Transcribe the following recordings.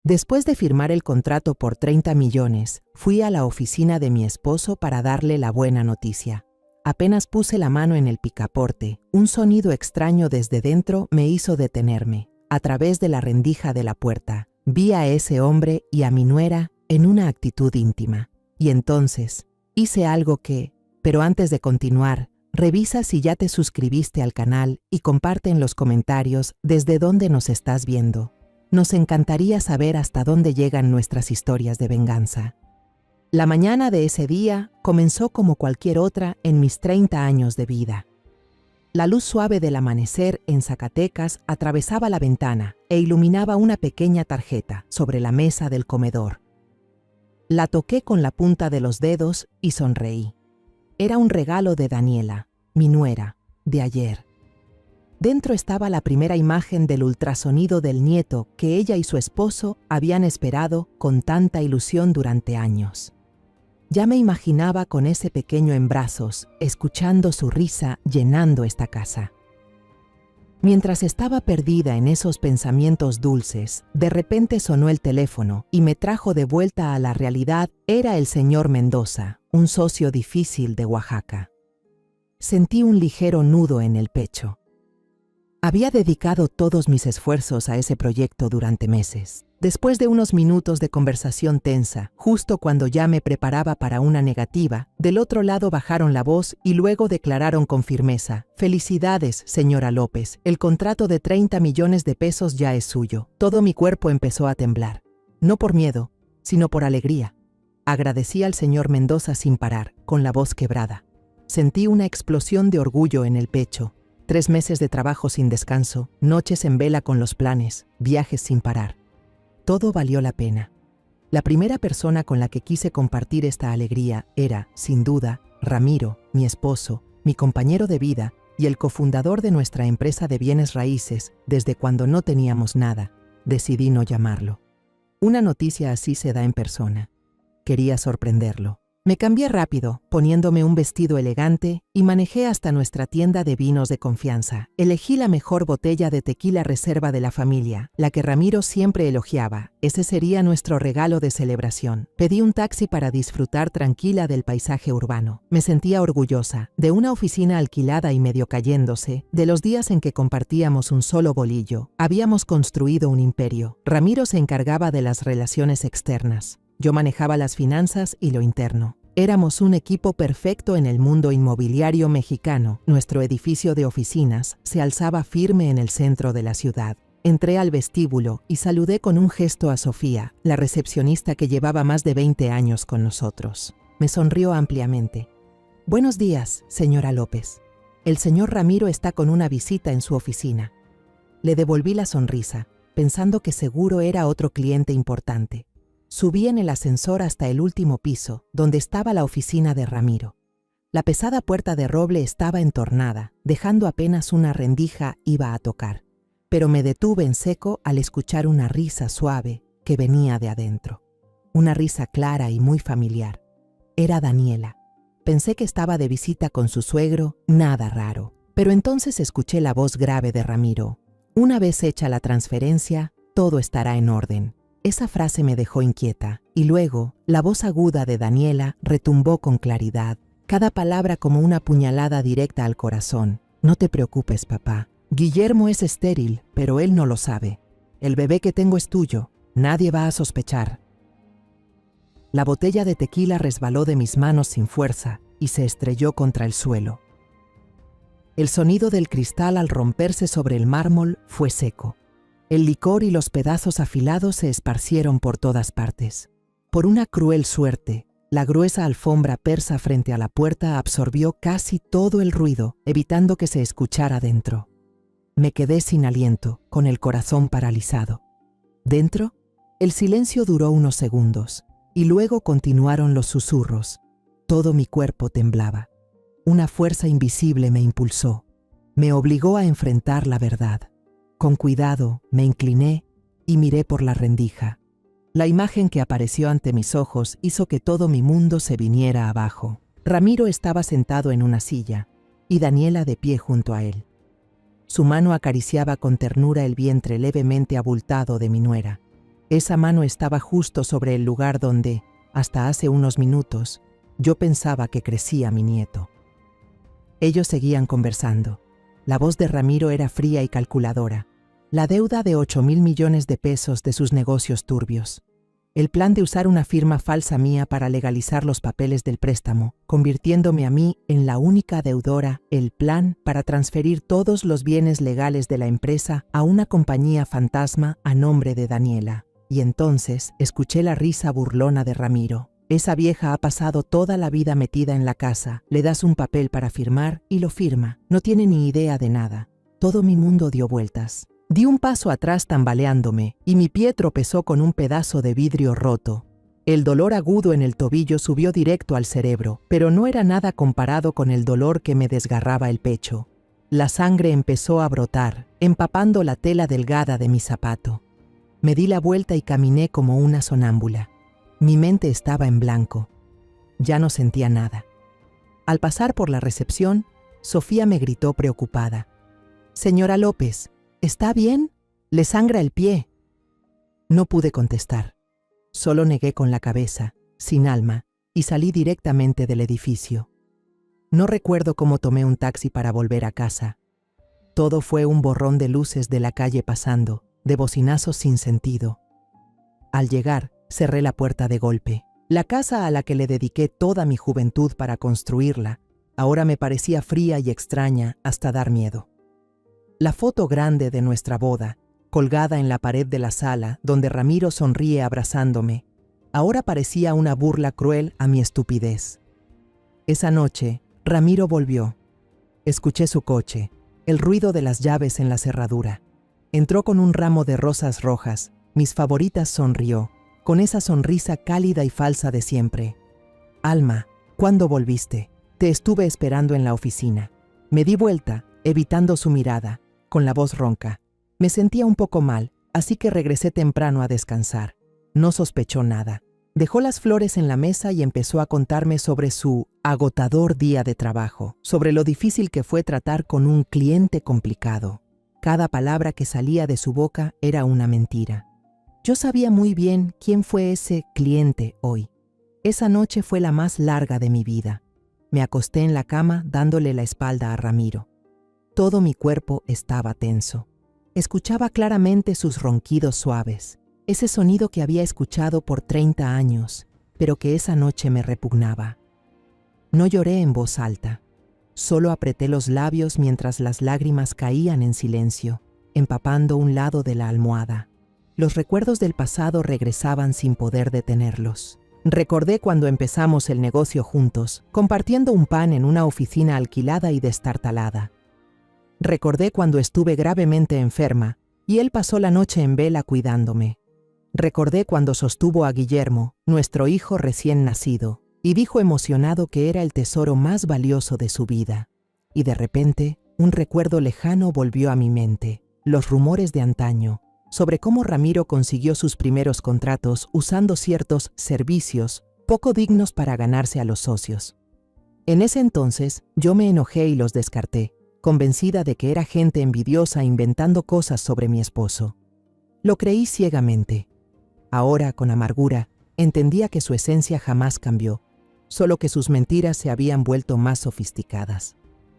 Después de firmar el contrato por 30 millones, fui a la oficina de mi esposo para darle la buena noticia. Apenas puse la mano en el picaporte, un sonido extraño desde dentro me hizo detenerme. A través de la rendija de la puerta, vi a ese hombre y a mi nuera en una actitud íntima. Y entonces, hice algo pero antes de continuar, revisa si ya te suscribiste al canal y comparte en los comentarios desde dónde nos estás viendo. Nos encantaría saber hasta dónde llegan nuestras historias de venganza. La mañana de ese día comenzó como cualquier otra en mis 30 años de vida. La luz suave del amanecer en Zacatecas atravesaba la ventana e iluminaba una pequeña tarjeta sobre la mesa del comedor. La toqué con la punta de los dedos y sonreí. Era un regalo de Daniela, mi nuera, de ayer. Dentro estaba la primera imagen del ultrasonido del nieto que ella y su esposo habían esperado con tanta ilusión durante años. Ya me imaginaba con ese pequeño en brazos, escuchando su risa llenando esta casa. Mientras estaba perdida en esos pensamientos dulces, de repente sonó el teléfono y me trajo de vuelta a la realidad. Era el señor Mendoza, un socio difícil de Oaxaca. Sentí un ligero nudo en el pecho. Había dedicado todos mis esfuerzos a ese proyecto durante meses. Después de unos minutos de conversación tensa, justo cuando ya me preparaba para una negativa, del otro lado bajaron la voz y luego declararon con firmeza: «Felicidades, señora López, el contrato de 30 millones de pesos ya es suyo». Todo mi cuerpo empezó a temblar. No por miedo, sino por alegría. Agradecí al señor Mendoza sin parar, con la voz quebrada. Sentí una explosión de orgullo en el pecho. 3 meses de trabajo sin descanso, noches en vela con los planes, viajes sin parar. Todo valió la pena. La primera persona con la que quise compartir esta alegría era, sin duda, Ramiro, mi esposo, mi compañero de vida y el cofundador de nuestra empresa de bienes raíces desde cuando no teníamos nada. Decidí no llamarlo. Una noticia así se da en persona. Quería sorprenderlo. Me cambié rápido, poniéndome un vestido elegante, y manejé hasta nuestra tienda de vinos de confianza. Elegí la mejor botella de tequila reserva de la familia, la que Ramiro siempre elogiaba. Ese sería nuestro regalo de celebración. Pedí un taxi para disfrutar tranquila del paisaje urbano. Me sentía orgullosa, de una oficina alquilada y medio cayéndose, de los días en que compartíamos un solo bolillo. Habíamos construido un imperio. Ramiro se encargaba de las relaciones externas. Yo manejaba las finanzas y lo interno. Éramos un equipo perfecto en el mundo inmobiliario mexicano. Nuestro edificio de oficinas se alzaba firme en el centro de la ciudad. Entré al vestíbulo y saludé con un gesto a Sofía, la recepcionista que llevaba más de 20 años con nosotros. Me sonrió ampliamente. «Buenos días, señora López. El señor Ramiro está con una visita en su oficina». Le devolví la sonrisa, pensando que seguro era otro cliente importante. Subí en el ascensor hasta el último piso, donde estaba la oficina de Ramiro. La pesada puerta de roble estaba entornada, dejando apenas una rendija iba a tocar. Pero me detuve en seco al escuchar una risa suave que venía de adentro. Una risa clara y muy familiar. Era Daniela. Pensé que estaba de visita con su suegro, nada raro. Pero entonces escuché la voz grave de Ramiro. «Una vez hecha la transferencia, todo estará en orden». Esa frase me dejó inquieta, y luego, la voz aguda de Daniela retumbó con claridad, cada palabra como una puñalada directa al corazón. «No te preocupes, papá. Guillermo es estéril, pero él no lo sabe. El bebé que tengo es tuyo. Nadie va a sospechar». La botella de tequila resbaló de mis manos sin fuerza y se estrelló contra el suelo. El sonido del cristal al romperse sobre el mármol fue seco. El licor y los pedazos afilados se esparcieron por todas partes. Por una cruel suerte, la gruesa alfombra persa frente a la puerta absorbió casi todo el ruido, evitando que se escuchara dentro. Me quedé sin aliento, con el corazón paralizado. Dentro, el silencio duró unos segundos, y luego continuaron los susurros. Todo mi cuerpo temblaba. Una fuerza invisible me impulsó. Me obligó a enfrentar la verdad. Con cuidado, me incliné y miré por la rendija. La imagen que apareció ante mis ojos hizo que todo mi mundo se viniera abajo. Ramiro estaba sentado en una silla y Daniela de pie junto a él. Su mano acariciaba con ternura el vientre levemente abultado de mi nuera. Esa mano estaba justo sobre el lugar donde, hasta hace unos minutos, yo pensaba que crecía mi nieto. Ellos seguían conversando. La voz de Ramiro era fría y calculadora. La deuda de 8.000 millones de pesos de sus negocios turbios. El plan de usar una firma falsa mía para legalizar los papeles del préstamo, convirtiéndome a mí en la única deudora. El plan para transferir todos los bienes legales de la empresa a una compañía fantasma a nombre de Daniela. Y entonces escuché la risa burlona de Ramiro. Esa vieja ha pasado toda la vida metida en la casa. Le das un papel para firmar y lo firma. No tiene ni idea de nada. Todo mi mundo dio vueltas. Di un paso atrás tambaleándome y mi pie tropezó con un pedazo de vidrio roto. El dolor agudo en el tobillo subió directo al cerebro, pero no era nada comparado con el dolor que me desgarraba el pecho. La sangre empezó a brotar, empapando la tela delgada de mi zapato. Me di la vuelta y caminé como una sonámbula. Mi mente estaba en blanco. Ya no sentía nada. Al pasar por la recepción, Sofía me gritó preocupada. «Señora López, ¿está bien? Le sangra el pie». No pude contestar. Solo negué con la cabeza, sin alma, y salí directamente del edificio. No recuerdo cómo tomé un taxi para volver a casa. Todo fue un borrón de luces de la calle pasando, de bocinazos sin sentido. Al llegar, cerré la puerta de golpe. La casa a la que le dediqué toda mi juventud para construirla, ahora me parecía fría y extraña hasta dar miedo. La foto grande de nuestra boda, colgada en la pared de la sala donde Ramiro sonríe abrazándome, ahora parecía una burla cruel a mi estupidez. Esa noche, Ramiro volvió. Escuché su coche, el ruido de las llaves en la cerradura. Entró con un ramo de rosas rojas, mis favoritas. Sonrió, con esa sonrisa cálida y falsa de siempre. «Alma, ¿cuándo volviste? Te estuve esperando en la oficina». Me di vuelta, evitando su mirada, con la voz ronca. Me sentía un poco mal, así que regresé temprano a descansar. No sospechó nada. Dejó las flores en la mesa y empezó a contarme sobre su agotador día de trabajo, sobre lo difícil que fue tratar con un cliente complicado. Cada palabra que salía de su boca era una mentira. Yo sabía muy bien quién fue ese cliente hoy. Esa noche fue la más larga de mi vida. Me acosté en la cama dándole la espalda a Ramiro. Todo mi cuerpo estaba tenso. Escuchaba claramente sus ronquidos suaves, ese sonido que había escuchado por 30 años, pero que esa noche me repugnaba. No lloré en voz alta. Solo apreté los labios mientras las lágrimas caían en silencio, empapando un lado de la almohada. Los recuerdos del pasado regresaban sin poder detenerlos. Recordé cuando empezamos el negocio juntos, compartiendo un pan en una oficina alquilada y destartalada. Recordé cuando estuve gravemente enferma y él pasó la noche en vela cuidándome. Recordé cuando sostuvo a Guillermo, nuestro hijo recién nacido, y dijo emocionado que era el tesoro más valioso de su vida. Y de repente, un recuerdo lejano volvió a mi mente, los rumores de antaño, sobre cómo Ramiro consiguió sus primeros contratos usando ciertos servicios poco dignos para ganarse a los socios. En ese entonces, yo me enojé y los descarté, convencida de que era gente envidiosa inventando cosas sobre mi esposo. Lo creí ciegamente. Ahora, con amargura, entendía que su esencia jamás cambió, solo que sus mentiras se habían vuelto más sofisticadas.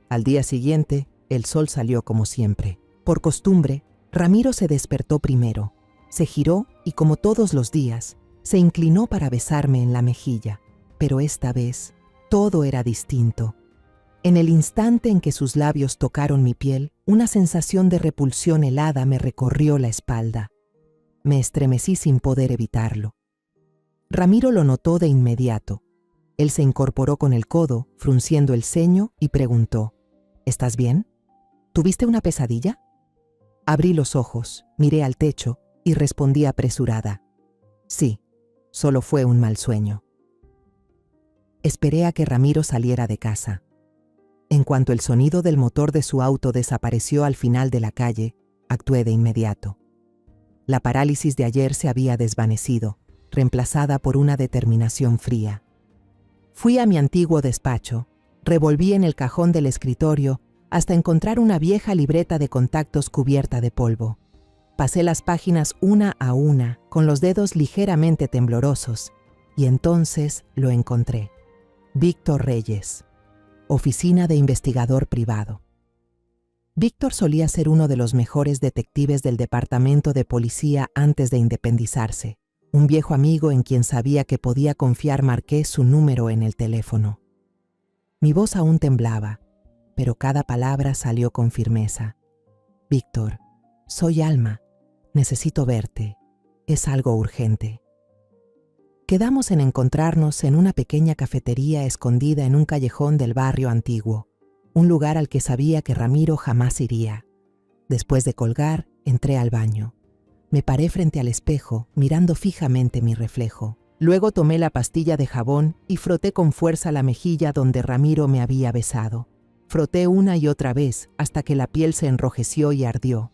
Al día siguiente, el sol salió como siempre. Por costumbre, Ramiro se despertó primero, se giró y, como todos los días, se inclinó para besarme en la mejilla. Pero esta vez, todo era distinto. En el instante en que sus labios tocaron mi piel, una sensación de repulsión helada me recorrió la espalda. Me estremecí sin poder evitarlo. Ramiro lo notó de inmediato. Él se incorporó con el codo, frunciendo el ceño, y preguntó: «¿Estás bien? ¿Tuviste una pesadilla?» Abrí los ojos, miré al techo y respondí apresurada: «Sí, solo fue un mal sueño». Esperé a que Ramiro saliera de casa. En cuanto el sonido del motor de su auto desapareció al final de la calle, actué de inmediato. La parálisis de ayer se había desvanecido, reemplazada por una determinación fría. Fui a mi antiguo despacho, revolví en el cajón del escritorio hasta encontrar una vieja libreta de contactos cubierta de polvo. Pasé las páginas una a una, con los dedos ligeramente temblorosos, y entonces lo encontré. Víctor Reyes, Oficina de Investigador Privado. Víctor solía ser uno de los mejores detectives del departamento de policía antes de independizarse. Un viejo amigo en quien sabía que podía confiar. Marqué su número en el teléfono. Mi voz aún temblaba, pero cada palabra salió con firmeza. Víctor, soy Alma. Necesito verte. Es algo urgente. Quedamos en encontrarnos en una pequeña cafetería escondida en un callejón del barrio antiguo, un lugar al que sabía que Ramiro jamás iría. Después de colgar, entré al baño. Me paré frente al espejo, mirando fijamente mi reflejo. Luego tomé la pastilla de jabón y froté con fuerza la mejilla donde Ramiro me había besado. Froté una y otra vez hasta que la piel se enrojeció y ardió.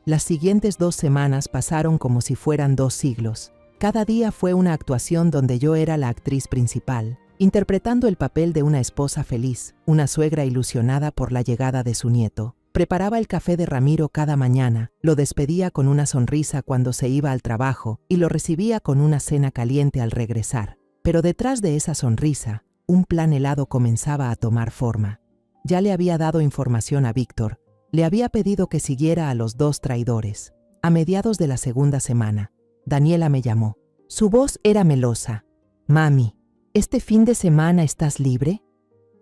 Las siguientes 2 semanas pasaron como si fueran 2 siglos. Cada día fue una actuación donde yo era la actriz principal, interpretando el papel de una esposa feliz, una suegra ilusionada por la llegada de su nieto. Preparaba el café de Ramiro cada mañana, lo despedía con una sonrisa cuando se iba al trabajo y lo recibía con una cena caliente al regresar. Pero detrás de esa sonrisa, un plan helado comenzaba a tomar forma. Ya le había dado información a Víctor. Le había pedido que siguiera a los 2 traidores. A mediados de la segunda semana, Daniela me llamó. Su voz era melosa. Mami, ¿este fin de semana estás libre?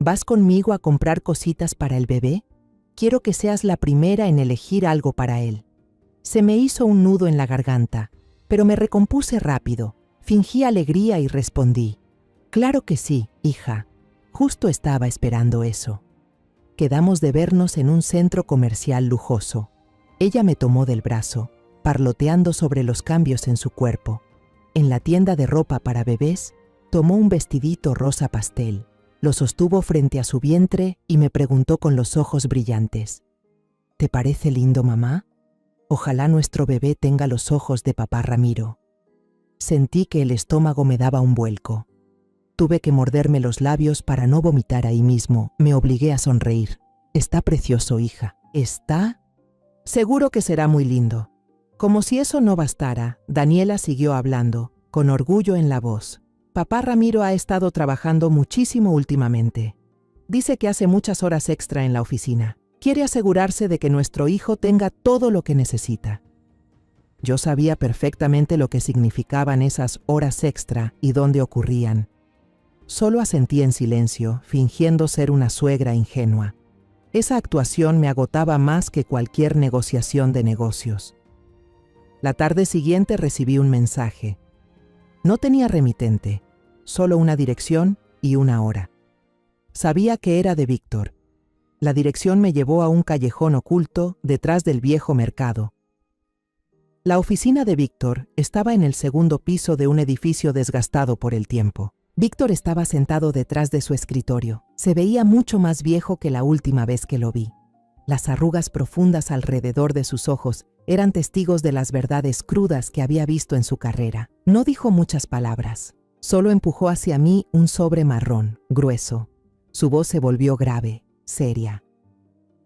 ¿Vas conmigo a comprar cositas para el bebé? Quiero que seas la primera en elegir algo para él. Se me hizo un nudo en la garganta, pero me recompuse rápido. Fingí alegría y respondí. Claro que sí, hija. Justo estaba esperando eso. Quedamos de vernos en un centro comercial lujoso. Ella me tomó del brazo, parloteando sobre los cambios en su cuerpo. En la tienda de ropa para bebés, tomó un vestidito rosa pastel, lo sostuvo frente a su vientre y me preguntó con los ojos brillantes. ¿Te parece lindo, mamá? Ojalá nuestro bebé tenga los ojos de papá Ramiro. Sentí que el estómago me daba un vuelco. Tuve que morderme los labios para no vomitar ahí mismo. Me obligué a sonreír. Está precioso, hija. ¿Está? Seguro que será muy lindo. Como si eso no bastara, Daniela siguió hablando, con orgullo en la voz. Papá Ramiro ha estado trabajando muchísimo últimamente. Dice que hace muchas horas extra en la oficina. Quiere asegurarse de que nuestro hijo tenga todo lo que necesita. Yo sabía perfectamente lo que significaban esas horas extra y dónde ocurrían. Solo asentí en silencio, fingiendo ser una suegra ingenua. Esa actuación me agotaba más que cualquier negociación de negocios. La tarde siguiente recibí un mensaje. No tenía remitente, solo una dirección y una hora. Sabía que era de Víctor. La dirección me llevó a un callejón oculto detrás del viejo mercado. La oficina de Víctor estaba en el segundo piso de un edificio desgastado por el tiempo. Víctor estaba sentado detrás de su escritorio. Se veía mucho más viejo que la última vez que lo vi. Las arrugas profundas alrededor de sus ojos eran testigos de las verdades crudas que había visto en su carrera. No dijo muchas palabras. Solo empujó hacia mí un sobre marrón, grueso. Su voz se volvió grave, seria.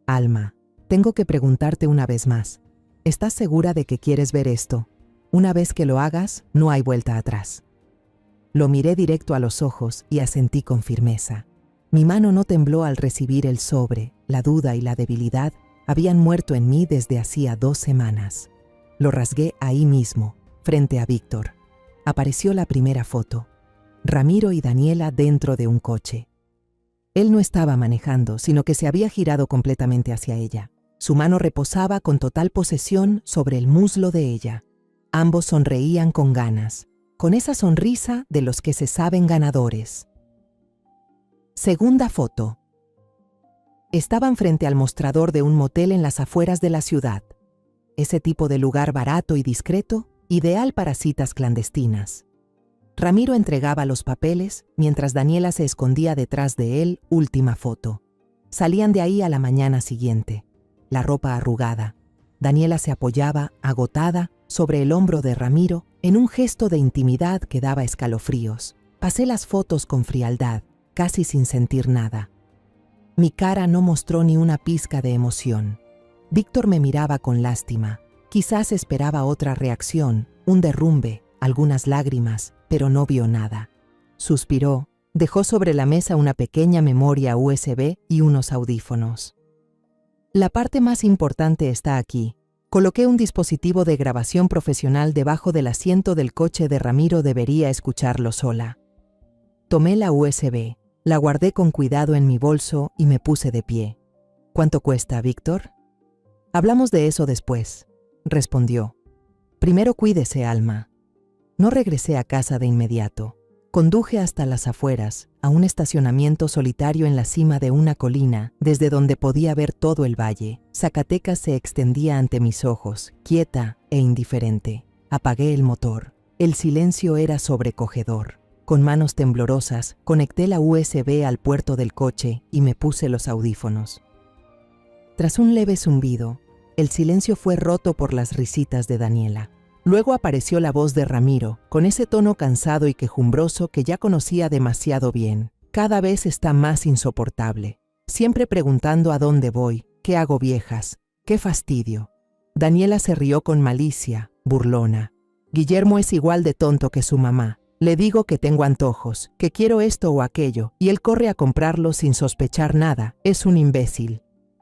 Alma, tengo que preguntarte una vez más. ¿Estás segura de que quieres ver esto? Una vez que lo hagas, no hay vuelta atrás. Lo miré directo a los ojos y asentí con firmeza. Mi mano no tembló al recibir el sobre. La duda y la debilidad habían muerto en mí desde hacía 2 semanas. Lo rasgué ahí mismo, frente a Víctor. Apareció la primera foto. Ramiro y Daniela dentro de un coche. Él no estaba manejando, sino que se había girado completamente hacia ella. Su mano reposaba con total posesión sobre el muslo de ella. Ambos sonreían con ganas, con esa sonrisa de los que se saben ganadores. Segunda foto. Estaban frente al mostrador de un motel en las afueras de la ciudad. Ese tipo de lugar barato y discreto, ideal para citas clandestinas. Ramiro entregaba los papeles, mientras Daniela se escondía detrás de él. Última foto. Salían de ahí a la mañana siguiente. La ropa arrugada. Daniela se apoyaba, agotada, sobre el hombro de Ramiro, en un gesto de intimidad que daba escalofríos. Pasé las fotos con frialdad, casi sin sentir nada. Mi cara no mostró ni una pizca de emoción. Víctor me miraba con lástima. Quizás esperaba otra reacción, un derrumbe, algunas lágrimas, pero no vio nada. Suspiró, dejó sobre la mesa una pequeña memoria USB y unos audífonos. La parte más importante está aquí. Coloqué un dispositivo de grabación profesional debajo del asiento del coche de Ramiro, debería escucharlo sola. Tomé la USB, la guardé con cuidado en mi bolso y me puse de pie. ¿Cuánto cuesta, Víctor? Hablamos de eso después, respondió. Primero cuídese, Alma. No regresé a casa de inmediato. Conduje hasta las afueras, a un estacionamiento solitario en la cima de una colina, desde donde podía ver todo el valle. Zacatecas se extendía ante mis ojos, quieta e indiferente. Apagué el motor. El silencio era sobrecogedor. Con manos temblorosas, conecté la USB al puerto del coche y me puse los audífonos. Tras un leve zumbido, el silencio fue roto por las risitas de Daniela. Luego apareció la voz de Ramiro, con ese tono cansado y quejumbroso que ya conocía demasiado bien. Cada vez está más insoportable. Siempre preguntando a dónde voy, qué hago, viejas, qué fastidio. Daniela se rió con malicia, burlona. Guillermo es igual de tonto que su mamá. Le digo que tengo antojos, que quiero esto o aquello, y él corre a comprarlo sin sospechar nada. Es un imbécil.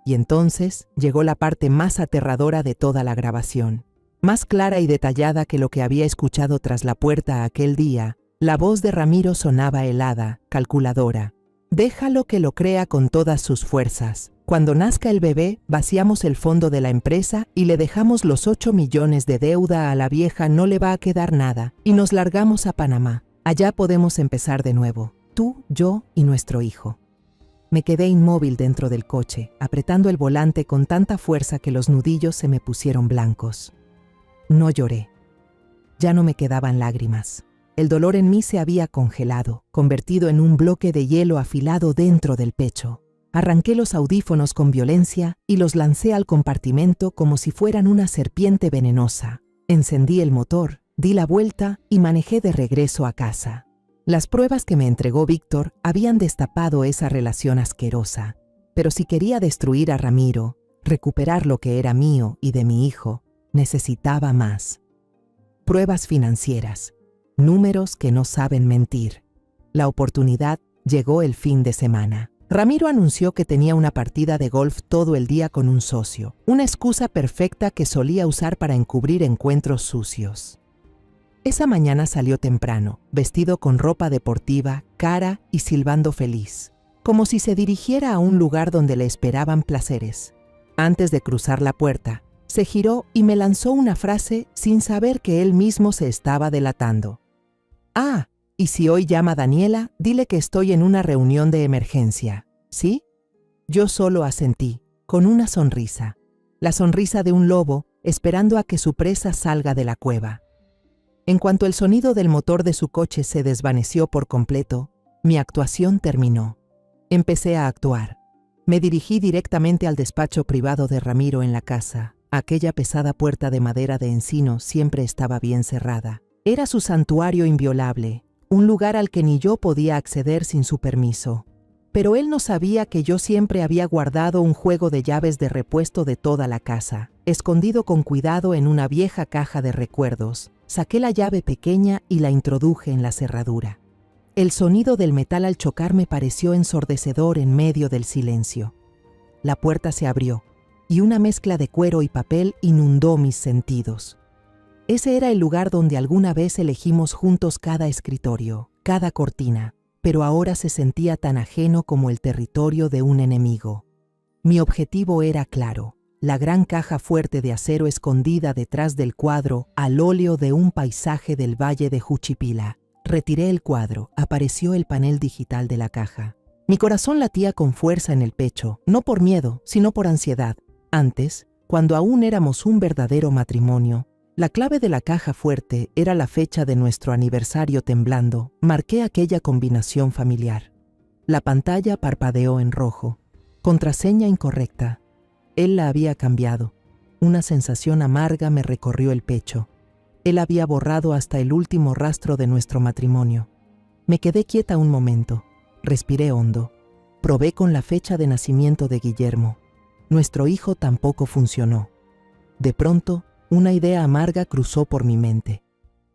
Y entonces llegó la parte más aterradora de toda la grabación. Más clara y detallada que lo que había escuchado tras la puerta aquel día, la voz de Ramiro sonaba helada, calculadora. Déjalo que lo crea con todas sus fuerzas. Cuando nazca el bebé, vaciamos el fondo de la empresa y le dejamos los 8 millones de deuda a la vieja, no le va a quedar nada, y nos largamos a Panamá. Allá podemos empezar de nuevo, tú, yo y nuestro hijo. Me quedé inmóvil dentro del coche, apretando el volante con tanta fuerza que los nudillos se me pusieron blancos. No lloré. Ya no me quedaban lágrimas. El dolor en mí se había congelado, convertido en un bloque de hielo afilado dentro del pecho. Arranqué los audífonos con violencia y los lancé al compartimento como si fueran una serpiente venenosa. Encendí el motor, di la vuelta y manejé de regreso a casa. Las pruebas que me entregó Víctor habían destapado esa relación asquerosa. Pero si quería destruir a Ramiro, recuperar lo que era mío y de mi hijo, necesitaba más. Pruebas financieras, números que no saben mentir. La oportunidad llegó el fin de semana. Ramiro anunció que tenía una partida de golf todo el día con un socio, una excusa perfecta que solía usar para encubrir encuentros sucios. Esa mañana salió temprano, vestido con ropa deportiva, cara y silbando feliz, como si se dirigiera a un lugar donde le esperaban placeres. Antes de cruzar la puerta, se giró y me lanzó una frase sin saber que él mismo se estaba delatando. «Ah, y si hoy llama Daniela, dile que estoy en una reunión de emergencia, ¿sí?» Yo solo asentí, con una sonrisa, la sonrisa de un lobo esperando a que su presa salga de la cueva. En cuanto el sonido del motor de su coche se desvaneció por completo, mi actuación terminó. Empecé a actuar. Me dirigí directamente al despacho privado de Ramiro en la casa. Aquella pesada puerta de madera de encino siempre estaba bien cerrada. Era su santuario inviolable, un lugar al que ni yo podía acceder sin su permiso. Pero él no sabía que yo siempre había guardado un juego de llaves de repuesto de toda la casa, escondido con cuidado en una vieja caja de recuerdos. Saqué la llave pequeña y la introduje en la cerradura. El sonido del metal al chocar me pareció ensordecedor en medio del silencio. La puerta se abrió y una mezcla de cuero y papel inundó mis sentidos. Ese era el lugar donde alguna vez elegimos juntos cada escritorio, cada cortina, pero ahora se sentía tan ajeno como el territorio de un enemigo. Mi objetivo era claro, la gran caja fuerte de acero escondida detrás del cuadro al óleo de un paisaje del valle de Juchipila. Retiré el cuadro, apareció el panel digital de la caja. Mi corazón latía con fuerza en el pecho, no por miedo, sino por ansiedad. Antes, cuando aún éramos un verdadero matrimonio, la clave de la caja fuerte era la fecha de nuestro aniversario. Temblando, marqué aquella combinación familiar. La pantalla parpadeó en rojo. Contraseña incorrecta. Él la había cambiado. Una sensación amarga me recorrió el pecho. Él había borrado hasta el último rastro de nuestro matrimonio. Me quedé quieta un momento. Respiré hondo. Probé con la fecha de nacimiento de Guillermo. Nuestro hijo tampoco funcionó. De pronto, Una idea amarga cruzó por mi mente.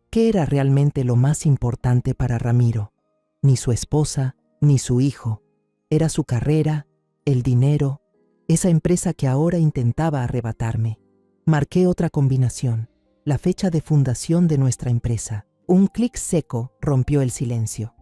¿Qué era realmente lo más importante para Ramiro? Ni su esposa, ni su hijo. Era su carrera, el dinero, esa empresa que ahora intentaba arrebatarme. Marqué otra combinación, la fecha de fundación de nuestra empresa. Un clic seco rompió el silencio.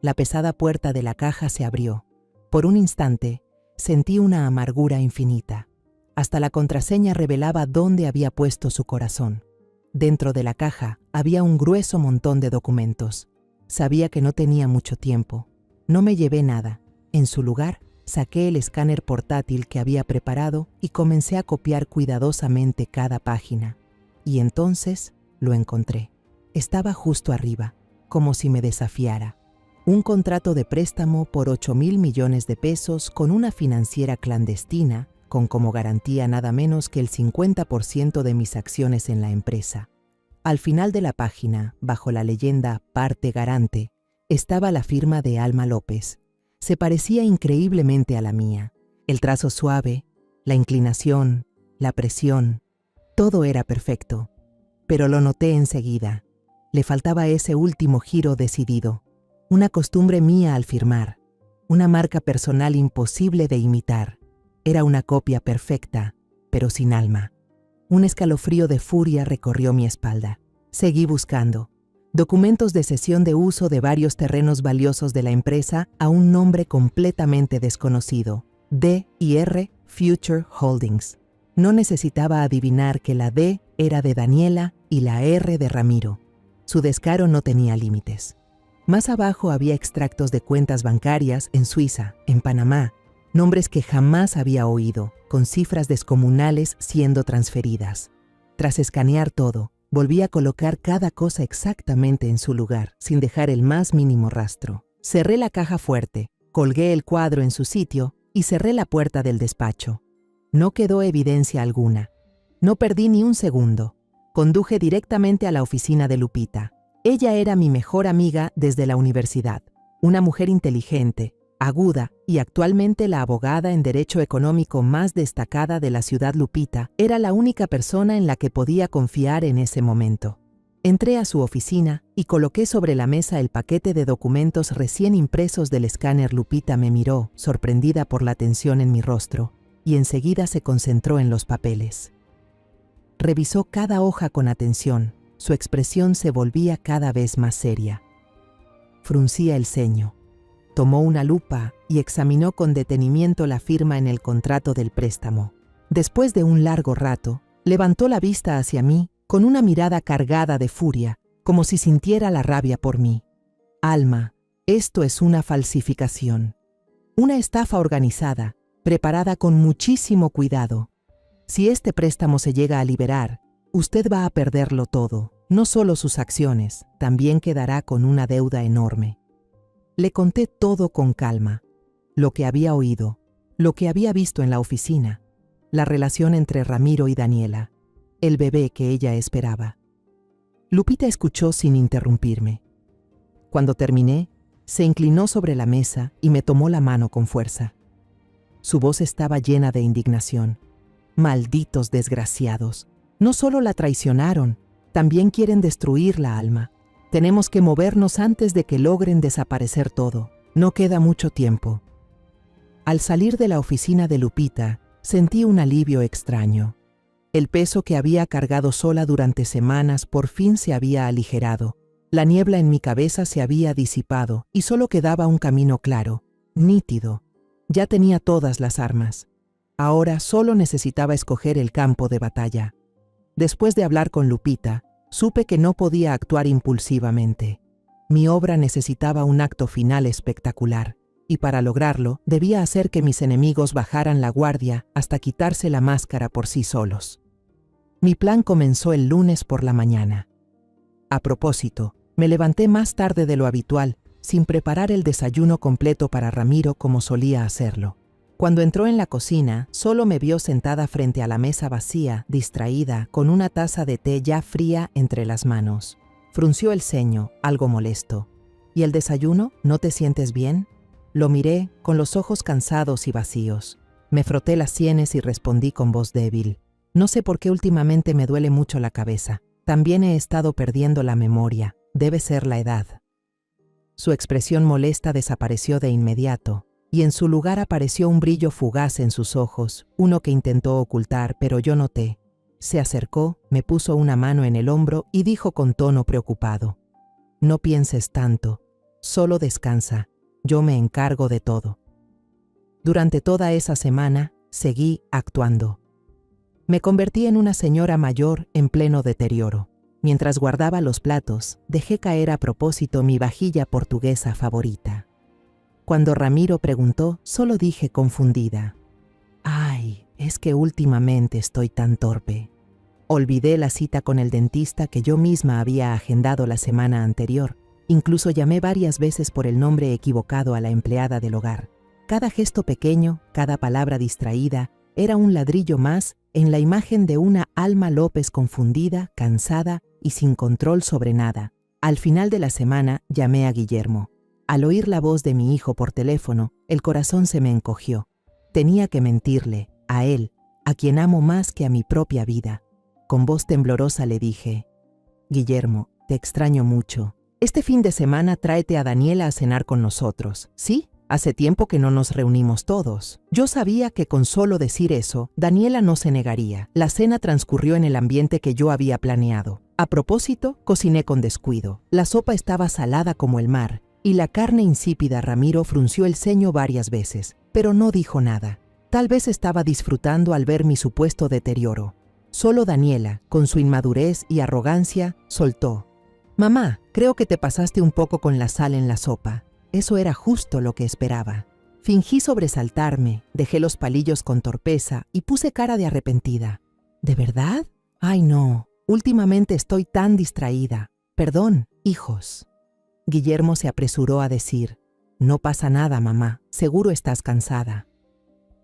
La pesada puerta de la caja se abrió. Por un instante, sentí una amargura infinita. Hasta la contraseña revelaba dónde había puesto su corazón. Dentro de la caja había un grueso montón de documentos. Sabía que no tenía mucho tiempo. No me llevé nada. En su lugar, saqué el escáner portátil que había preparado y comencé a copiar cuidadosamente cada página. Y entonces lo encontré. Estaba justo arriba, como si me desafiara. Un contrato de préstamo por 8.000 millones de pesos con una financiera clandestina, con como garantía nada menos que el 50% de mis acciones en la empresa. Al final de la página, bajo la leyenda Parte Garante, estaba la firma de Alma López. Se parecía increíblemente a la mía. El trazo suave, la inclinación, la presión, todo era perfecto. Pero lo noté enseguida. Le faltaba ese último giro decidido. Una costumbre mía al firmar. Una marca personal imposible de imitar. Era una copia perfecta, pero sin alma. Un escalofrío de furia recorrió mi espalda. Seguí buscando. Documentos de cesión de uso de varios terrenos valiosos de la empresa a un nombre completamente desconocido. D&R Future Holdings. No necesitaba adivinar que la D era de Daniela y la R de Ramiro. Su descaro no tenía límites. Más abajo había extractos de cuentas bancarias en Suiza, en Panamá, nombres que jamás había oído, con cifras descomunales siendo transferidas. Tras escanear todo, volví a colocar cada cosa exactamente en su lugar, sin dejar el más mínimo rastro. Cerré la caja fuerte, colgué el cuadro en su sitio y cerré la puerta del despacho. No quedó evidencia alguna. No perdí ni un segundo. Conduje directamente a la oficina de Lupita. Ella era mi mejor amiga desde la universidad, una mujer inteligente, aguda y actualmente la abogada en derecho económico más destacada de la ciudad. Lupita era la única persona en la que podía confiar en ese momento. Entré a su oficina y coloqué sobre la mesa el paquete de documentos recién impresos del escáner. Lupita me miró, sorprendida por la tensión en mi rostro, y enseguida se concentró en los papeles. Revisó cada hoja con atención. Su expresión se volvía cada vez más seria. Fruncía el ceño. Tomó una lupa y examinó con detenimiento la firma en el contrato del préstamo. Después de un largo rato, levantó la vista hacia mí con una mirada cargada de furia, como si sintiera la rabia por mí. Alma, esto es una falsificación. Una estafa organizada, preparada con muchísimo cuidado. Si este préstamo se llega a liberar, usted va a perderlo todo, no solo sus acciones, también quedará con una deuda enorme. Le conté todo con calma, lo que había oído, lo que había visto en la oficina, la relación entre Ramiro y Daniela, el bebé que ella esperaba. Lupita escuchó sin interrumpirme. Cuando terminé, se inclinó sobre la mesa y me tomó la mano con fuerza. Su voz estaba llena de indignación. Malditos desgraciados. No solo la traicionaron, también quieren destruir la Alma. Tenemos que movernos antes de que logren desaparecer todo. No queda mucho tiempo. Al salir de la oficina de Lupita, sentí un alivio extraño. El peso que había cargado sola durante semanas por fin se había aligerado. La niebla en mi cabeza se había disipado y solo quedaba un camino claro, nítido. Ya tenía todas las armas. Ahora solo necesitaba escoger el campo de batalla. Después de hablar con Lupita, supe que no podía actuar impulsivamente. Mi obra necesitaba un acto final espectacular, y para lograrlo debía hacer que mis enemigos bajaran la guardia hasta quitarse la máscara por sí solos. Mi plan comenzó el lunes por la mañana. A propósito, me levanté más tarde de lo habitual, sin preparar el desayuno completo para Ramiro como solía hacerlo. Cuando entró en la cocina, solo me vio sentada frente a la mesa vacía, distraída, con una taza de té ya fría entre las manos. Frunció el ceño, algo molesto. ¿Y el desayuno? ¿No te sientes bien? Lo miré, con los ojos cansados y vacíos. Me froté las sienes y respondí con voz débil. No sé por qué últimamente me duele mucho la cabeza. También he estado perdiendo la memoria. Debe ser la edad. Su expresión molesta desapareció de inmediato, y en su lugar apareció un brillo fugaz en sus ojos, uno que intentó ocultar, pero yo noté. Se acercó, me puso una mano en el hombro y dijo con tono preocupado: «No pienses tanto, solo descansa, yo me encargo de todo». Durante toda esa semana, seguí actuando. Me convertí en una señora mayor en pleno deterioro. Mientras guardaba los platos, dejé caer a propósito mi vajilla portuguesa favorita. Cuando Ramiro preguntó, solo dije confundida: «Ay, es que últimamente estoy tan torpe». Olvidé la cita con el dentista que yo misma había agendado la semana anterior. Incluso llamé varias veces por el nombre equivocado a la empleada del hogar. Cada gesto pequeño, cada palabra distraída, era un ladrillo más en la imagen de una Alma López confundida, cansada y sin control sobre nada. Al final de la semana llamé a Guillermo. Al oír la voz de mi hijo por teléfono, el corazón se me encogió. Tenía que mentirle, a él, a quien amo más que a mi propia vida. Con voz temblorosa le dije: «Guillermo, te extraño mucho. Este fin de semana tráete a Daniela a cenar con nosotros, ¿sí? Hace tiempo que no nos reunimos todos». Yo sabía que con solo decir eso, Daniela no se negaría. La cena transcurrió en el ambiente que yo había planeado. A propósito, cociné con descuido. La sopa estaba salada como el mar, y la carne insípida. Ramiro frunció el ceño varias veces, pero no dijo nada. Tal vez estaba disfrutando al ver mi supuesto deterioro. Solo Daniela, con su inmadurez y arrogancia, soltó: «Mamá, creo que te pasaste un poco con la sal en la sopa». Eso era justo lo que esperaba. Fingí sobresaltarme, dejé los palillos con torpeza y puse cara de arrepentida. ¿De verdad? Ay, no, últimamente estoy tan distraída. Perdón, hijos. Guillermo se apresuró a decir: «No pasa nada, mamá, seguro estás cansada».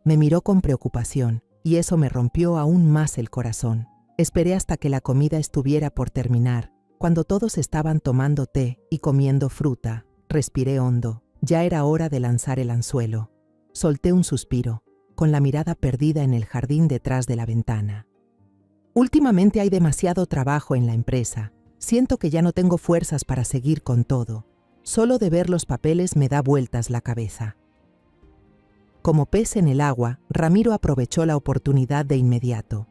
Me miró con preocupación, y eso me rompió aún más el corazón. Esperé hasta que la comida estuviera por terminar, cuando todos estaban tomando té y comiendo fruta. Respiré hondo. Ya era hora de lanzar el anzuelo. Solté un suspiro, con la mirada perdida en el jardín detrás de la ventana. Últimamente hay demasiado trabajo en la empresa. Siento que ya no tengo fuerzas para seguir con todo. Solo de ver los papeles me da vueltas la cabeza. Como pez en el agua, Ramiro aprovechó la oportunidad de inmediato.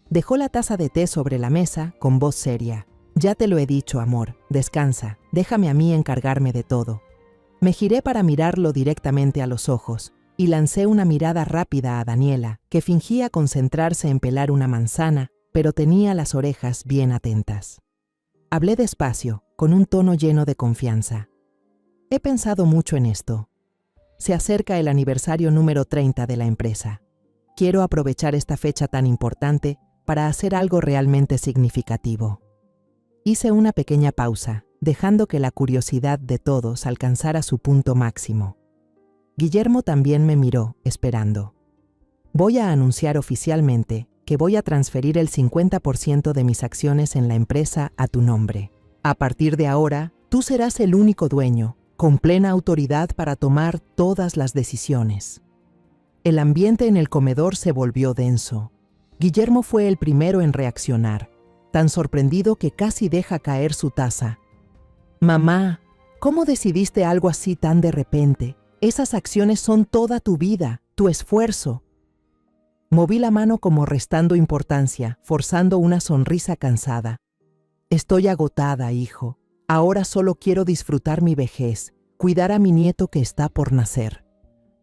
Dejó la taza de té sobre la mesa con voz seria. «Ya te lo he dicho, amor, descansa, déjame a mí encargarme de todo». Me giré para mirarlo directamente a los ojos y lancé una mirada rápida a Daniela, que fingía concentrarse en pelar una manzana, pero tenía las orejas bien atentas. Hablé despacio, con un tono lleno de confianza. «He pensado mucho en esto. Se acerca el aniversario número 30 de la empresa. Quiero aprovechar esta fecha tan importante para hacer algo realmente significativo». Hice una pequeña pausa, dejando que la curiosidad de todos alcanzara su punto máximo. Guillermo también me miró, esperando. «Voy a anunciar oficialmente que voy a transferir el 50% de mis acciones en la empresa a tu nombre. A partir de ahora, tú serás el único dueño, con plena autoridad para tomar todas las decisiones». El ambiente en el comedor se volvió denso. Guillermo fue el primero en reaccionar, tan sorprendido que casi deja caer su taza. «Mamá, ¿cómo decidiste algo así tan de repente? Esas acciones son toda tu vida, tu esfuerzo». Moví la mano como restando importancia, forzando una sonrisa cansada. «Estoy agotada, hijo. Ahora solo quiero disfrutar mi vejez, cuidar a mi nieto que está por nacer.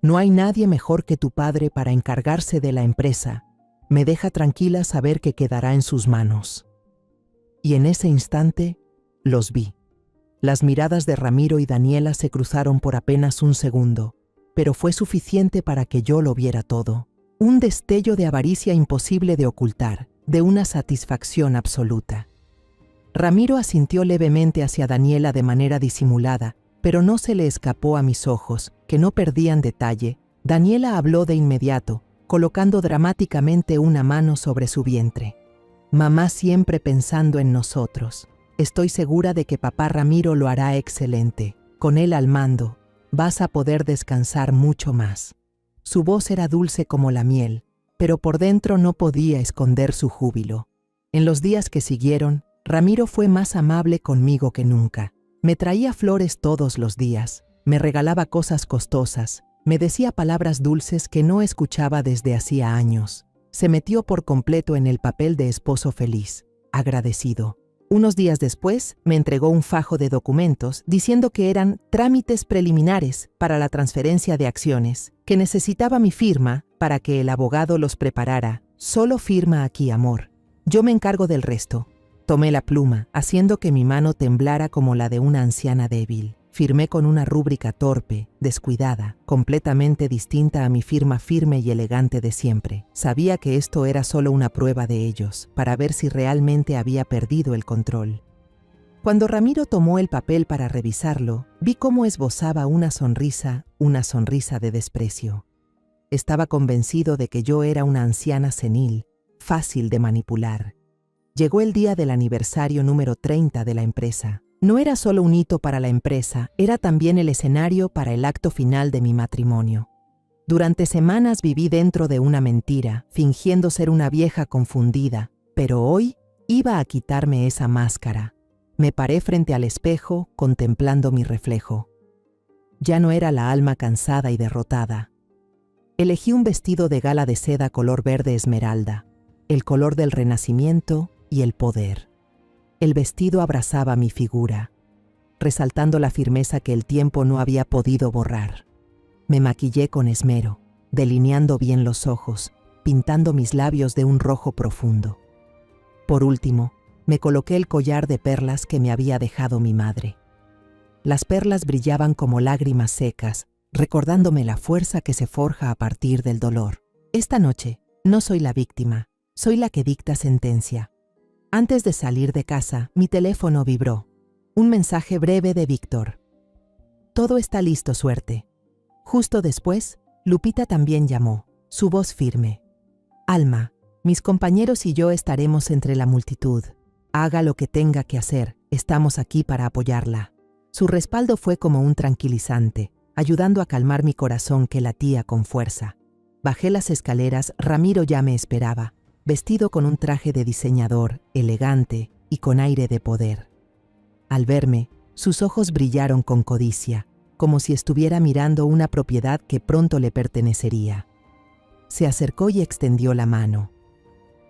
No hay nadie mejor que tu padre para encargarse de la empresa. Me deja tranquila saber que quedará en sus manos». Y en ese instante, los vi. Las miradas de Ramiro y Daniela se cruzaron por apenas un segundo, pero fue suficiente para que yo lo viera todo. Un destello de avaricia imposible de ocultar, de una satisfacción absoluta. Ramiro asintió levemente hacia Daniela de manera disimulada, pero no se le escapó a mis ojos, que no perdían detalle. Daniela habló de inmediato, colocando dramáticamente una mano sobre su vientre. «Mamá siempre pensando en nosotros. Estoy segura de que papá Ramiro lo hará excelente. Con él al mando, vas a poder descansar mucho más». Su voz era dulce como la miel, pero por dentro no podía esconder su júbilo. En los días que siguieron, Ramiro fue más amable conmigo que nunca. Me traía flores todos los días, me regalaba cosas costosas, me decía palabras dulces que no escuchaba desde hacía años. Se metió por completo en el papel de esposo feliz, agradecido. Unos días después, me entregó un fajo de documentos diciendo que eran trámites preliminares para la transferencia de acciones, que necesitaba mi firma para que el abogado los preparara. Solo firma aquí, amor. Yo me encargo del resto. Tomé la pluma, haciendo que mi mano temblara como la de una anciana débil. Firmé con una rúbrica torpe, descuidada, completamente distinta a mi firma firme y elegante de siempre. Sabía que esto era solo una prueba de ellos, para ver si realmente había perdido el control. Cuando Ramiro tomó el papel para revisarlo, vi cómo esbozaba una sonrisa de desprecio. Estaba convencido de que yo era una anciana senil, fácil de manipular. Llegó el día del aniversario número 30 de la empresa. No era solo un hito para la empresa, era también el escenario para el acto final de mi matrimonio. Durante semanas viví dentro de una mentira, fingiendo ser una vieja confundida, pero hoy iba a quitarme esa máscara. Me paré frente al espejo, contemplando mi reflejo. Ya no era la alma cansada y derrotada. Elegí un vestido de gala de seda color verde esmeralda, el color del renacimiento y el poder. El vestido abrazaba mi figura, resaltando la firmeza que el tiempo no había podido borrar. Me maquillé con esmero, delineando bien los ojos, pintando mis labios de un rojo profundo. Por último, me coloqué el collar de perlas que me había dejado mi madre. Las perlas brillaban como lágrimas secas, recordándome la fuerza que se forja a partir del dolor. Esta noche, no soy la víctima, soy la que dicta sentencia. Antes de salir de casa, mi teléfono vibró. Un mensaje breve de Víctor. Todo está listo, suerte. Justo después, Lupita también llamó, su voz firme. Alma, mis compañeros y yo estaremos entre la multitud. Haga lo que tenga que hacer, estamos aquí para apoyarla. Su respaldo fue como un tranquilizante, ayudando a calmar mi corazón que latía con fuerza. Bajé las escaleras, Ramiro ya me esperaba, vestido con un traje de diseñador, elegante y con aire de poder. Al verme, sus ojos brillaron con codicia, como si estuviera mirando una propiedad que pronto le pertenecería. Se acercó y extendió la mano.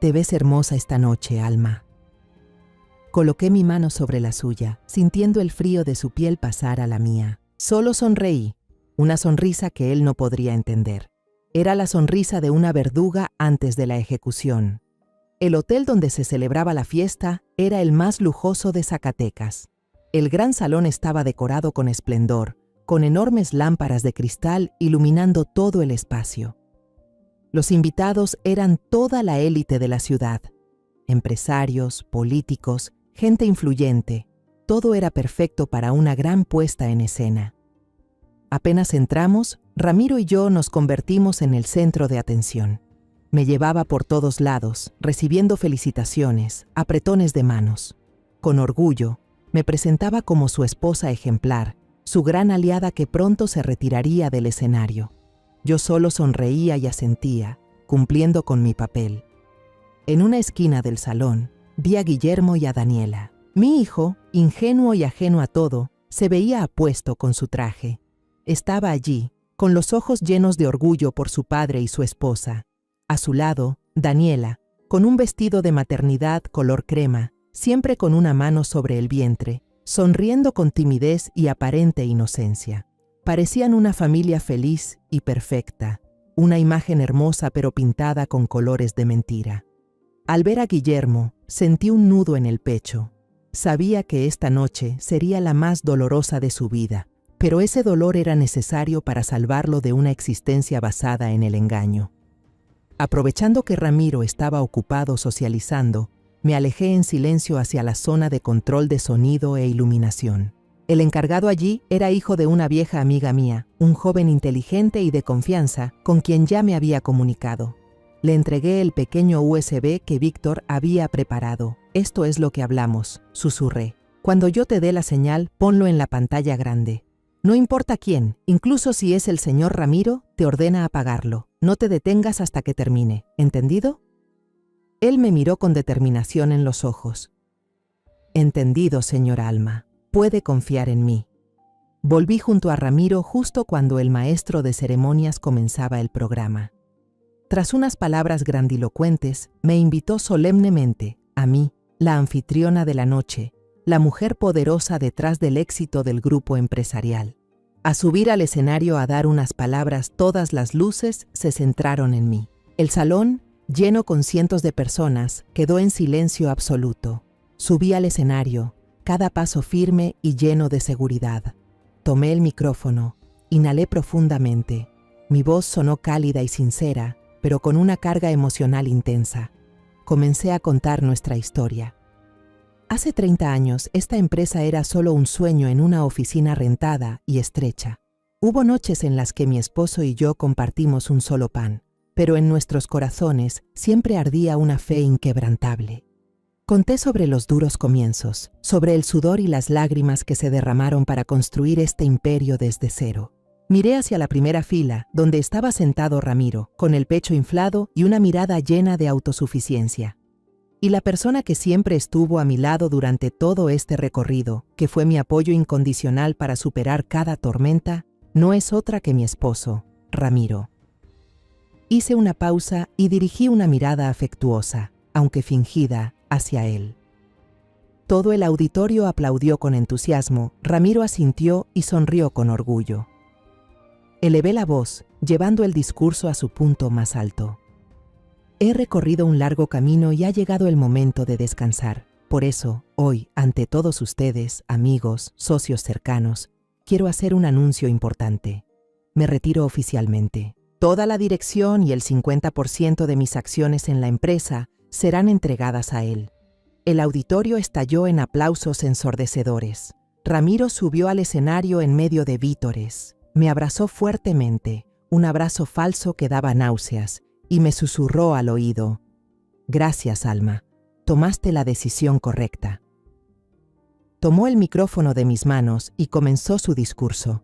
«Te ves hermosa esta noche, Alma». Coloqué mi mano sobre la suya, sintiendo el frío de su piel pasar a la mía. Solo sonreí, una sonrisa que él no podría entender. Era la sonrisa de una verduga antes de la ejecución. El hotel donde se celebraba la fiesta era el más lujoso de Zacatecas. El gran salón estaba decorado con esplendor, con enormes lámparas de cristal iluminando todo el espacio. Los invitados eran toda la élite de la ciudad. Empresarios, políticos, gente influyente. Todo era perfecto para una gran puesta en escena. Apenas entramos, Ramiro y yo nos convertimos en el centro de atención. Me llevaba por todos lados, recibiendo felicitaciones, apretones de manos. Con orgullo, me presentaba como su esposa ejemplar, su gran aliada que pronto se retiraría del escenario. Yo solo sonreía y asentía, cumpliendo con mi papel. En una esquina del salón, vi a Guillermo y a Daniela. Mi hijo, ingenuo y ajeno a todo, se veía apuesto con su traje. Estaba allí, con los ojos llenos de orgullo por su padre y su esposa. A su lado, Daniela, con un vestido de maternidad color crema, siempre con una mano sobre el vientre, sonriendo con timidez y aparente inocencia. Parecían una familia feliz y perfecta, una imagen hermosa pero pintada con colores de mentira. Al ver a Guillermo, sentí un nudo en el pecho. Sabía que esta noche sería la más dolorosa de su vida, pero ese dolor era necesario para salvarlo de una existencia basada en el engaño. Aprovechando que Ramiro estaba ocupado socializando, me alejé en silencio hacia la zona de control de sonido e iluminación. El encargado allí era hijo de una vieja amiga mía, un joven inteligente y de confianza con quien ya me había comunicado. Le entregué el pequeño USB que Víctor había preparado. «Esto es lo que hablamos», susurré. «Cuando yo te dé la señal, ponlo en la pantalla grande. No importa quién, incluso si es el señor Ramiro, te ordena apagarlo. No te detengas hasta que termine, ¿entendido? Él me miró con determinación en los ojos. Entendido, señora Alma. Puede confiar en mí. Volví junto a Ramiro justo cuando el maestro de ceremonias comenzaba el programa. Tras unas palabras grandilocuentes, me invitó solemnemente, a mí, la anfitriona de la noche, la mujer poderosa detrás del éxito del grupo empresarial. A subir al escenario a dar unas palabras, todas las luces se centraron en mí. El salón, lleno con cientos de personas, quedó en silencio absoluto. Subí al escenario, cada paso firme y lleno de seguridad. Tomé el micrófono, inhalé profundamente. Mi voz sonó cálida y sincera, pero con una carga emocional intensa. Comencé a contar nuestra historia. Hace 30 años, esta empresa era solo un sueño en una oficina rentada y estrecha. Hubo noches en las que mi esposo y yo compartimos un solo pan, pero en nuestros corazones siempre ardía una fe inquebrantable. Conté sobre los duros comienzos, sobre el sudor y las lágrimas que se derramaron para construir este imperio desde cero. Miré hacia la primera fila, donde estaba sentado Ramiro, con el pecho inflado y una mirada llena de autosuficiencia. Y la persona que siempre estuvo a mi lado durante todo este recorrido, que fue mi apoyo incondicional para superar cada tormenta, no es otra que mi esposo, Ramiro. Hice una pausa y dirigí una mirada afectuosa, aunque fingida, hacia él. Todo el auditorio aplaudió con entusiasmo, Ramiro asintió y sonrió con orgullo. Elevé la voz, llevando el discurso a su punto más alto. He recorrido un largo camino y ha llegado el momento de descansar. Por eso, hoy, ante todos ustedes, amigos, socios cercanos, quiero hacer un anuncio importante. Me retiro oficialmente. Toda la dirección y el 50% de mis acciones en la empresa serán entregadas a él. El auditorio estalló en aplausos ensordecedores. Ramiro subió al escenario en medio de vítores. Me abrazó fuertemente, un abrazo falso que daba náuseas, y me susurró al oído: «Gracias, Alma. Tomaste la decisión correcta». Tomó el micrófono de mis manos y comenzó su discurso.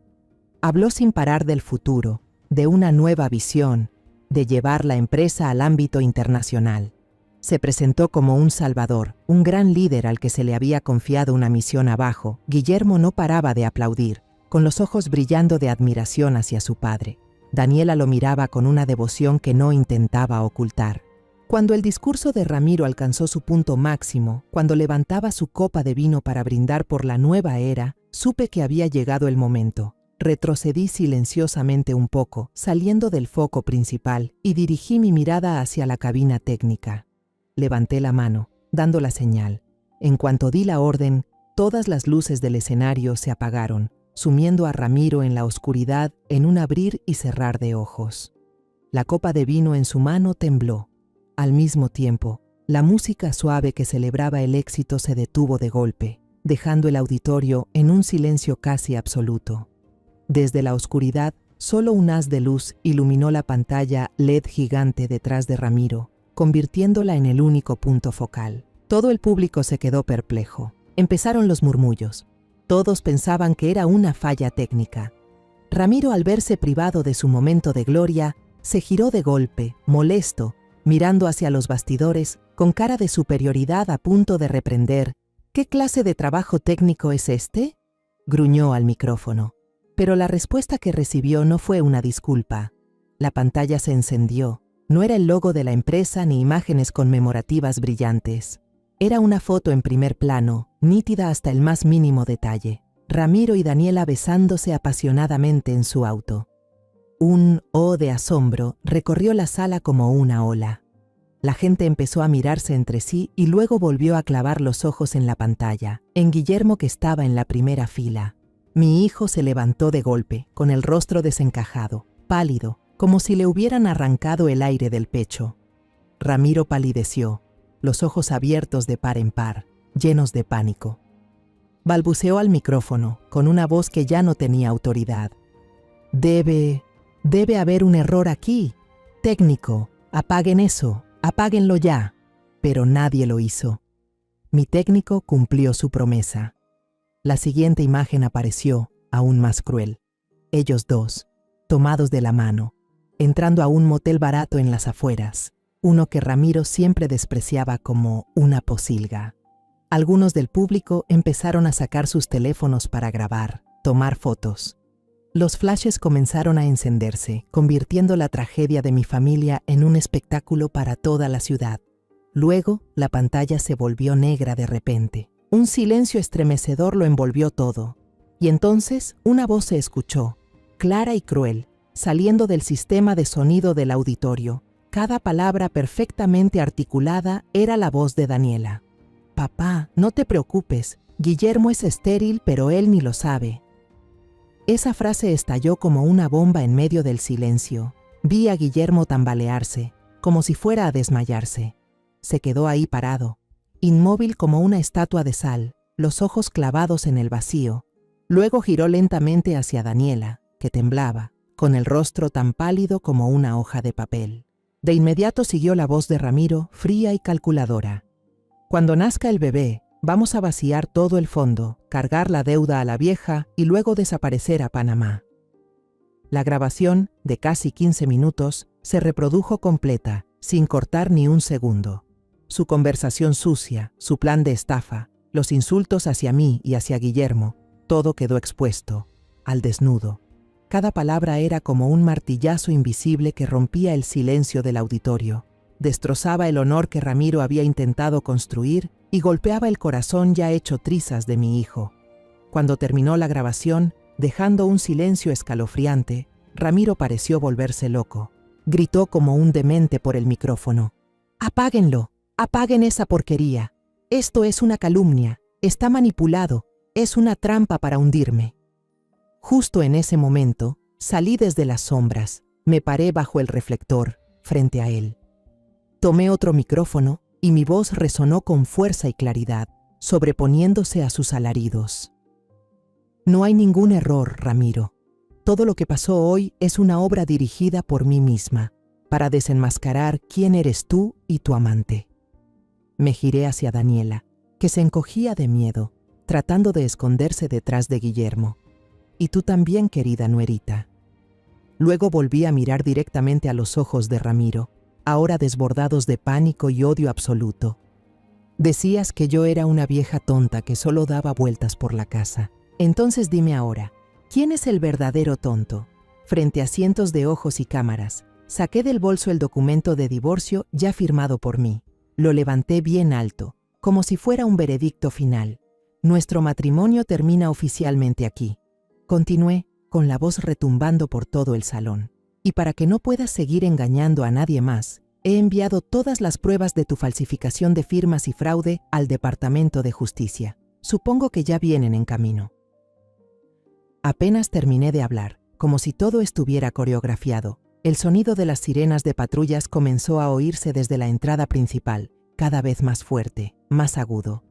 Habló sin parar del futuro, de una nueva visión, de llevar la empresa al ámbito internacional. Se presentó como un salvador, un gran líder al que se le había confiado una misión abajo. Guillermo no paraba de aplaudir, con los ojos brillando de admiración hacia su padre. Daniela lo miraba con una devoción que no intentaba ocultar. Cuando el discurso de Ramiro alcanzó su punto máximo, cuando levantaba su copa de vino para brindar por la nueva era, supe que había llegado el momento. Retrocedí silenciosamente un poco, saliendo del foco principal, y dirigí mi mirada hacia la cabina técnica. Levanté la mano, dando la señal. En cuanto di la orden, todas las luces del escenario se apagaron, sumiendo a Ramiro en la oscuridad en un abrir y cerrar de ojos. La copa de vino en su mano tembló. Al mismo tiempo, la música suave que celebraba el éxito se detuvo de golpe, dejando el auditorio en un silencio casi absoluto. Desde la oscuridad, solo un haz de luz iluminó la pantalla LED gigante detrás de Ramiro, convirtiéndola en el único punto focal. Todo el público se quedó perplejo. Empezaron los murmullos. Todos pensaban que era una falla técnica. Ramiro, al verse privado de su momento de gloria, se giró de golpe, molesto, mirando hacia los bastidores, con cara de superioridad a punto de reprender. «¿Qué clase de trabajo técnico es este?», gruñó al micrófono. Pero la respuesta que recibió no fue una disculpa. La pantalla se encendió. No era el logo de la empresa ni imágenes conmemorativas brillantes. Era una foto en primer plano, nítida hasta el más mínimo detalle. Ramiro y Daniela besándose apasionadamente en su auto. Un «oh» de asombro recorrió la sala como una ola. La gente empezó a mirarse entre sí y luego volvió a clavar los ojos en la pantalla, en Guillermo, que estaba en la primera fila. Mi hijo se levantó de golpe, con el rostro desencajado, pálido, como si le hubieran arrancado el aire del pecho. Ramiro palideció, los ojos abiertos de par en par, llenos de pánico. Balbuceó al micrófono, con una voz que ya no tenía autoridad. Debe haber un error aquí. Técnico, apaguen eso, apáguenlo ya». Pero nadie lo hizo. Mi técnico cumplió su promesa. La siguiente imagen apareció, aún más cruel. Ellos dos, tomados de la mano, entrando a un motel barato en las afueras, uno que Ramiro siempre despreciaba como una posilga. Algunos del público empezaron a sacar sus teléfonos para grabar, tomar fotos. Los flashes comenzaron a encenderse, convirtiendo la tragedia de mi familia en un espectáculo para toda la ciudad. Luego, la pantalla se volvió negra de repente. Un silencio estremecedor lo envolvió todo. Y entonces, una voz se escuchó, clara y cruel, saliendo del sistema de sonido del auditorio. Cada palabra perfectamente articulada era la voz de Daniela. «Papá, no te preocupes. Guillermo es estéril, pero él ni lo sabe». Esa frase estalló como una bomba en medio del silencio. Vi a Guillermo tambalearse, como si fuera a desmayarse. Se quedó ahí parado, inmóvil como una estatua de sal, los ojos clavados en el vacío. Luego giró lentamente hacia Daniela, que temblaba, con el rostro tan pálido como una hoja de papel. De inmediato siguió la voz de Ramiro, fría y calculadora. «Cuando nazca el bebé, vamos a vaciar todo el fondo, cargar la deuda a la vieja y luego desaparecer a Panamá». La grabación, de casi 15 minutos, se reprodujo completa, sin cortar ni un segundo. Su conversación sucia, su plan de estafa, los insultos hacia mí y hacia Guillermo, todo quedó expuesto, al desnudo. Cada palabra era como un martillazo invisible que rompía el silencio del auditorio. Destrozaba el honor que Ramiro había intentado construir y golpeaba el corazón ya hecho trizas de mi hijo. Cuando terminó la grabación, dejando un silencio escalofriante, Ramiro pareció volverse loco. Gritó como un demente por el micrófono. «¡Apáguenlo! ¡Apaguen esa porquería! Esto es una calumnia, está manipulado, es una trampa para hundirme». Justo en ese momento, salí desde las sombras, me paré bajo el reflector, frente a él. Tomé otro micrófono y mi voz resonó con fuerza y claridad, sobreponiéndose a sus alaridos. «No hay ningún error, Ramiro. Todo lo que pasó hoy es una obra dirigida por mí misma, para desenmascarar quién eres tú y tu amante». Me giré hacia Daniela, que se encogía de miedo, tratando de esconderse detrás de Guillermo. «Y tú también, querida nuerita». Luego volví a mirar directamente a los ojos de Ramiro, ahora desbordados de pánico y odio absoluto. «Decías que yo era una vieja tonta que solo daba vueltas por la casa. Entonces dime ahora, ¿quién es el verdadero tonto?» Frente a cientos de ojos y cámaras, saqué del bolso el documento de divorcio ya firmado por mí. Lo levanté bien alto, como si fuera un veredicto final. «Nuestro matrimonio termina oficialmente aquí», continué, con la voz retumbando por todo el salón. «Y para que no puedas seguir engañando a nadie más, he enviado todas las pruebas de tu falsificación de firmas y fraude al Departamento de Justicia. Supongo que ya vienen en camino». Apenas terminé de hablar, como si todo estuviera coreografiado, el sonido de las sirenas de patrullas comenzó a oírse desde la entrada principal, cada vez más fuerte, más agudo.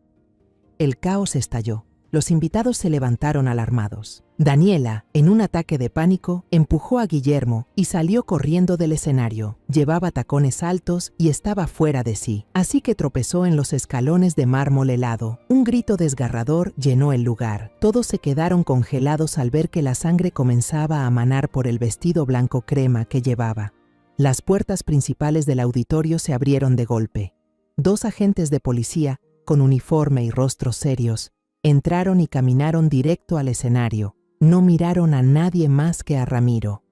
El caos estalló. Los invitados se levantaron alarmados. Daniela, en un ataque de pánico, empujó a Guillermo y salió corriendo del escenario. Llevaba tacones altos y estaba fuera de sí, así que tropezó en los escalones de mármol helado. Un grito desgarrador llenó el lugar. Todos se quedaron congelados al ver que la sangre comenzaba a manar por el vestido blanco crema que llevaba. Las puertas principales del auditorio se abrieron de golpe. 2 agentes de policía, con uniforme y rostros serios, entraron y caminaron directo al escenario. No miraron a nadie más que a Ramiro.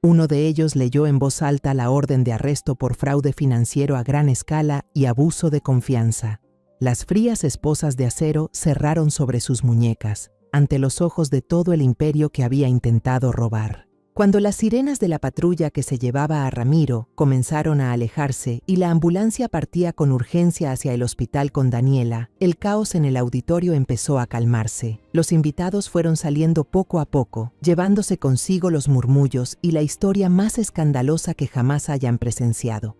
Uno de ellos leyó en voz alta la orden de arresto por fraude financiero a gran escala y abuso de confianza. Las frías esposas de acero cerraron sobre sus muñecas, ante los ojos de todo el imperio que había intentado robar. Cuando las sirenas de la patrulla que se llevaba a Ramiro comenzaron a alejarse y la ambulancia partía con urgencia hacia el hospital con Daniela, el caos en el auditorio empezó a calmarse. Los invitados fueron saliendo poco a poco, llevándose consigo los murmullos y la historia más escandalosa que jamás hayan presenciado.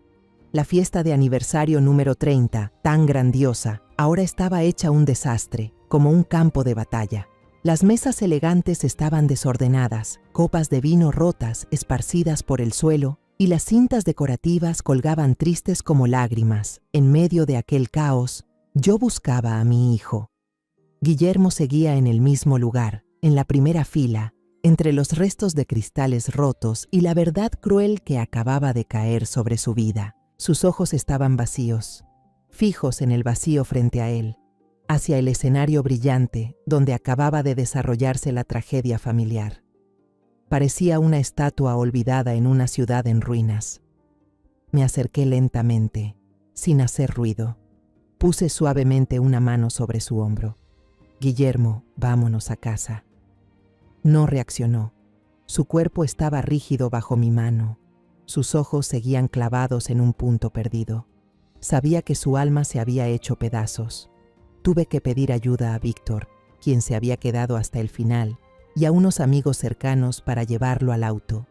La fiesta de aniversario número 30, tan grandiosa, ahora estaba hecha un desastre, como un campo de batalla. Las mesas elegantes estaban desordenadas, copas de vino rotas esparcidas por el suelo y las cintas decorativas colgaban tristes como lágrimas. En medio de aquel caos, yo buscaba a mi hijo. Guillermo seguía en el mismo lugar, en la primera fila, entre los restos de cristales rotos y la verdad cruel que acababa de caer sobre su vida. Sus ojos estaban vacíos, fijos en el vacío frente a él, hacia el escenario brillante donde acababa de desarrollarse la tragedia familiar. Parecía una estatua olvidada en una ciudad en ruinas. Me acerqué lentamente, sin hacer ruido. Puse suavemente una mano sobre su hombro. «Guillermo, vámonos a casa». No reaccionó. Su cuerpo estaba rígido bajo mi mano. Sus ojos seguían clavados en un punto perdido. Sabía que su alma se había hecho pedazos. Tuve que pedir ayuda a Víctor, quien se había quedado hasta el final, y a unos amigos cercanos para llevarlo al auto.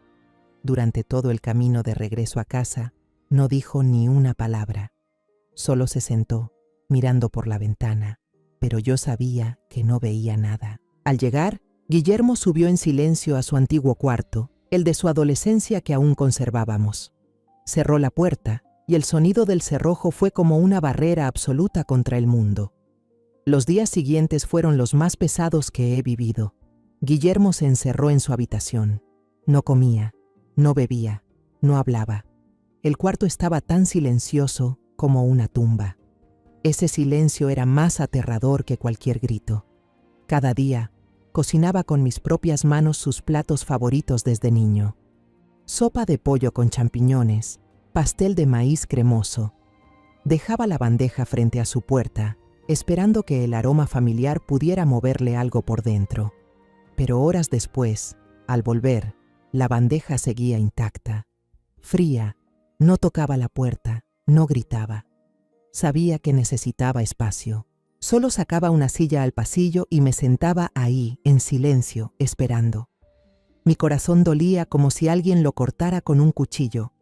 Durante todo el camino de regreso a casa, no dijo ni una palabra. Solo se sentó, mirando por la ventana, pero yo sabía que no veía nada. Al llegar, Guillermo subió en silencio a su antiguo cuarto, el de su adolescencia que aún conservábamos. Cerró la puerta, y el sonido del cerrojo fue como una barrera absoluta contra el mundo. Los días siguientes fueron los más pesados que he vivido. Guillermo se encerró en su habitación. No comía, no bebía, no hablaba. El cuarto estaba tan silencioso como una tumba. Ese silencio era más aterrador que cualquier grito. Cada día, cocinaba con mis propias manos sus platos favoritos desde niño. Sopa de pollo con champiñones, pastel de maíz cremoso. Dejaba la bandeja frente a su puerta, esperando que el aroma familiar pudiera moverle algo por dentro. Pero horas después, al volver, la bandeja seguía intacta. Fría, no tocaba la puerta, no gritaba. Sabía que necesitaba espacio. Solo sacaba una silla al pasillo y me sentaba ahí, en silencio, esperando. Mi corazón dolía como si alguien lo cortara con un cuchillo.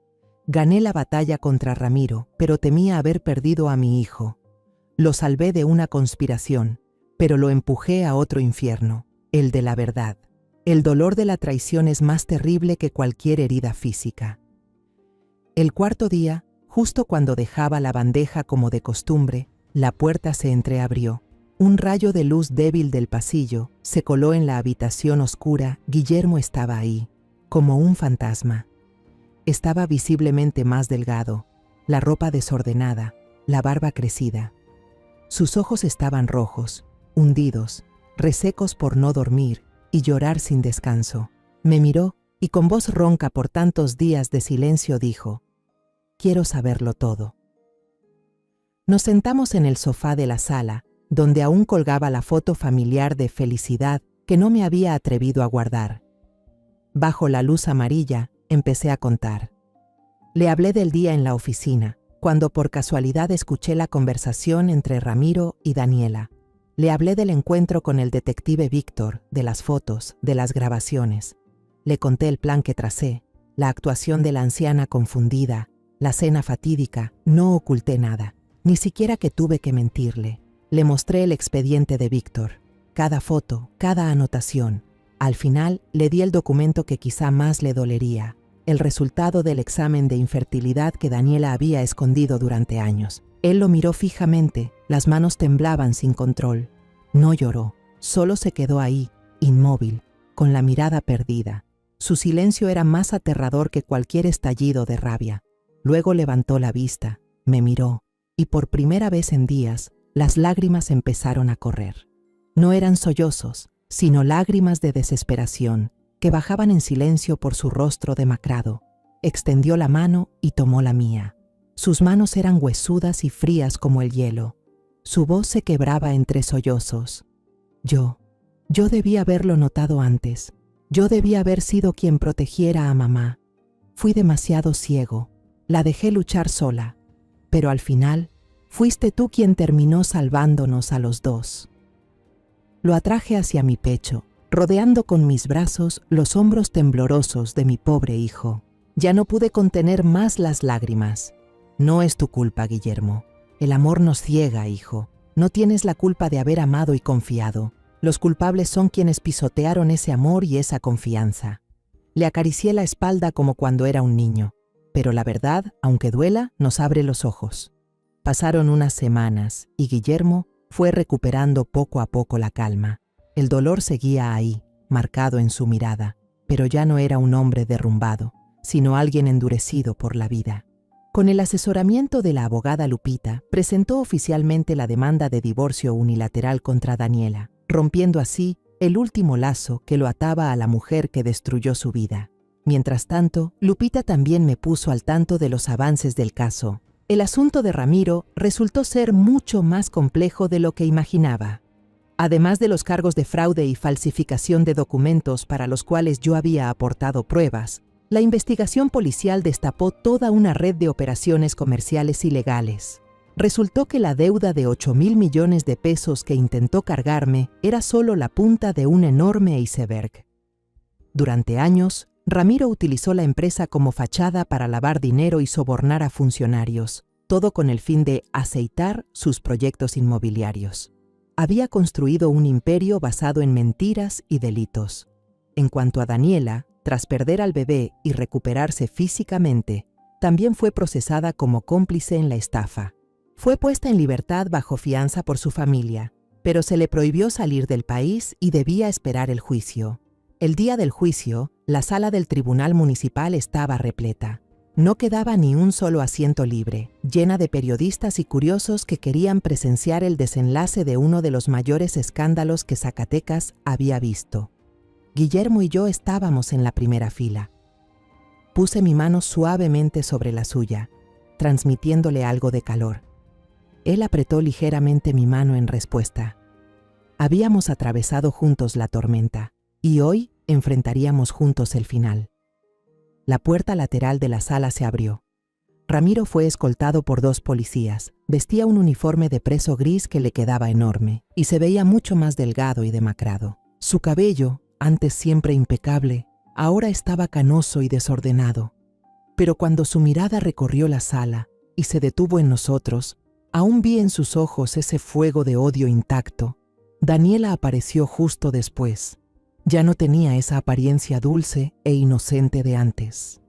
Gané la batalla contra Ramiro, pero temía haber perdido a mi hijo. Lo salvé de una conspiración, pero lo empujé a otro infierno, el de la verdad. El dolor de la traición es más terrible que cualquier herida física. El cuarto día, justo cuando dejaba la bandeja como de costumbre, la puerta se entreabrió. Un rayo de luz débil del pasillo se coló en la habitación oscura. Guillermo estaba ahí, como un fantasma. Estaba visiblemente más delgado, la ropa desordenada, la barba crecida. Sus ojos estaban rojos, hundidos, resecos por no dormir y llorar sin descanso. Me miró y con voz ronca por tantos días de silencio dijo: «Quiero saberlo todo». Nos sentamos en el sofá de la sala, donde aún colgaba la foto familiar de felicidad que no me había atrevido a guardar. Bajo la luz amarilla, empecé a contar. Le hablé del día en la oficina, cuando por casualidad escuché la conversación entre Ramiro y Daniela. Le hablé del encuentro con el detective Víctor, de las fotos, de las grabaciones. Le conté el plan que tracé, la actuación de la anciana confundida, la cena fatídica. No oculté nada, ni siquiera que tuve que mentirle. Le mostré el expediente de Víctor, cada foto, cada anotación. Al final, le di el documento que quizá más le dolería, el resultado del examen de infertilidad que Daniela había escondido durante años. Él lo miró fijamente, las manos temblaban sin control. No lloró, solo se quedó ahí, inmóvil, con la mirada perdida. Su silencio era más aterrador que cualquier estallido de rabia. Luego levantó la vista, me miró, y por primera vez en días, las lágrimas empezaron a correr. No eran sollozos, sino lágrimas de desesperación, que bajaban en silencio por su rostro demacrado. Extendió la mano y tomó la mía. Sus manos eran huesudas y frías como el hielo. Su voz se quebraba entre sollozos. Yo debía haberlo notado antes. Yo debía haber sido quien protegiera a mamá. Fui demasiado ciego. La dejé luchar sola. Pero al final, fuiste tú quien terminó salvándonos a los dos. Lo atraje hacia mi pecho, rodeando con mis brazos los hombros temblorosos de mi pobre hijo. Ya no pude contener más las lágrimas. No es tu culpa, Guillermo. El amor nos ciega, hijo. No tienes la culpa de haber amado y confiado. Los culpables son quienes pisotearon ese amor y esa confianza. Le acaricié la espalda como cuando era un niño. Pero la verdad, aunque duela, nos abre los ojos. Pasaron unas semanas y Guillermo fue recuperando poco a poco la calma. El dolor seguía ahí, marcado en su mirada, pero ya no era un hombre derrumbado, sino alguien endurecido por la vida. Con el asesoramiento de la abogada Lupita, presentó oficialmente la demanda de divorcio unilateral contra Daniela, rompiendo así el último lazo que lo ataba a la mujer que destruyó su vida. Mientras tanto, Lupita también me puso al tanto de los avances del caso. El asunto de Ramiro resultó ser mucho más complejo de lo que imaginaba. Además de los cargos de fraude y falsificación de documentos para los cuales yo había aportado pruebas, la investigación policial destapó toda una red de operaciones comerciales ilegales. Resultó que la deuda de 8.000 millones de pesos que intentó cargarme era solo la punta de un enorme iceberg. Durante años, Ramiro utilizó la empresa como fachada para lavar dinero y sobornar a funcionarios, todo con el fin de aceitar sus proyectos inmobiliarios. Había construido un imperio basado en mentiras y delitos. En cuanto a Daniela, tras perder al bebé y recuperarse físicamente, también fue procesada como cómplice en la estafa. Fue puesta en libertad bajo fianza por su familia, pero se le prohibió salir del país y debía esperar el juicio. El día del juicio, la sala del Tribunal Municipal estaba repleta. No quedaba ni un solo asiento libre, llena de periodistas y curiosos que querían presenciar el desenlace de uno de los mayores escándalos que Zacatecas había visto. Guillermo y yo estábamos en la primera fila. Puse mi mano suavemente sobre la suya, transmitiéndole algo de calor. Él apretó ligeramente mi mano en respuesta. Habíamos atravesado juntos la tormenta, y hoy enfrentaríamos juntos el final. La puerta lateral de la sala se abrió. Ramiro fue escoltado por 2 policías. Vestía un uniforme de preso gris que le quedaba enorme, y se veía mucho más delgado y demacrado. Su cabello, antes siempre impecable, ahora estaba canoso y desordenado. Pero cuando su mirada recorrió la sala y se detuvo en nosotros, aún vi en sus ojos ese fuego de odio intacto. Daniela apareció justo después. Ya no tenía esa apariencia dulce e inocente de antes.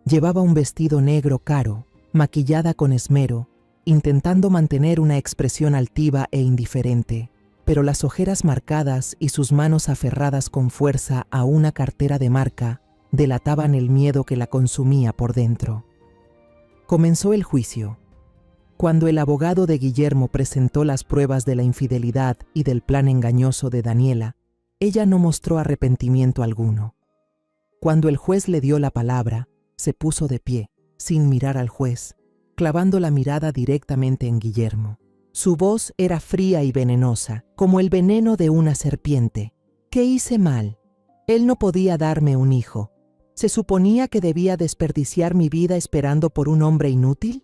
Llevaba un vestido negro caro, maquillada con esmero, intentando mantener una expresión altiva e indiferente, pero las ojeras marcadas y sus manos aferradas con fuerza a una cartera de marca delataban el miedo que la consumía por dentro. Comenzó el juicio. Cuando el abogado de Guillermo presentó las pruebas de la infidelidad y del plan engañoso de Daniela, ella no mostró arrepentimiento alguno. Cuando el juez le dio la palabra, se puso de pie, sin mirar al juez, clavando la mirada directamente en Guillermo. Su voz era fría y venenosa, como el veneno de una serpiente. ¿Qué hice mal? Él no podía darme un hijo. ¿Se suponía que debía desperdiciar mi vida esperando por un hombre inútil?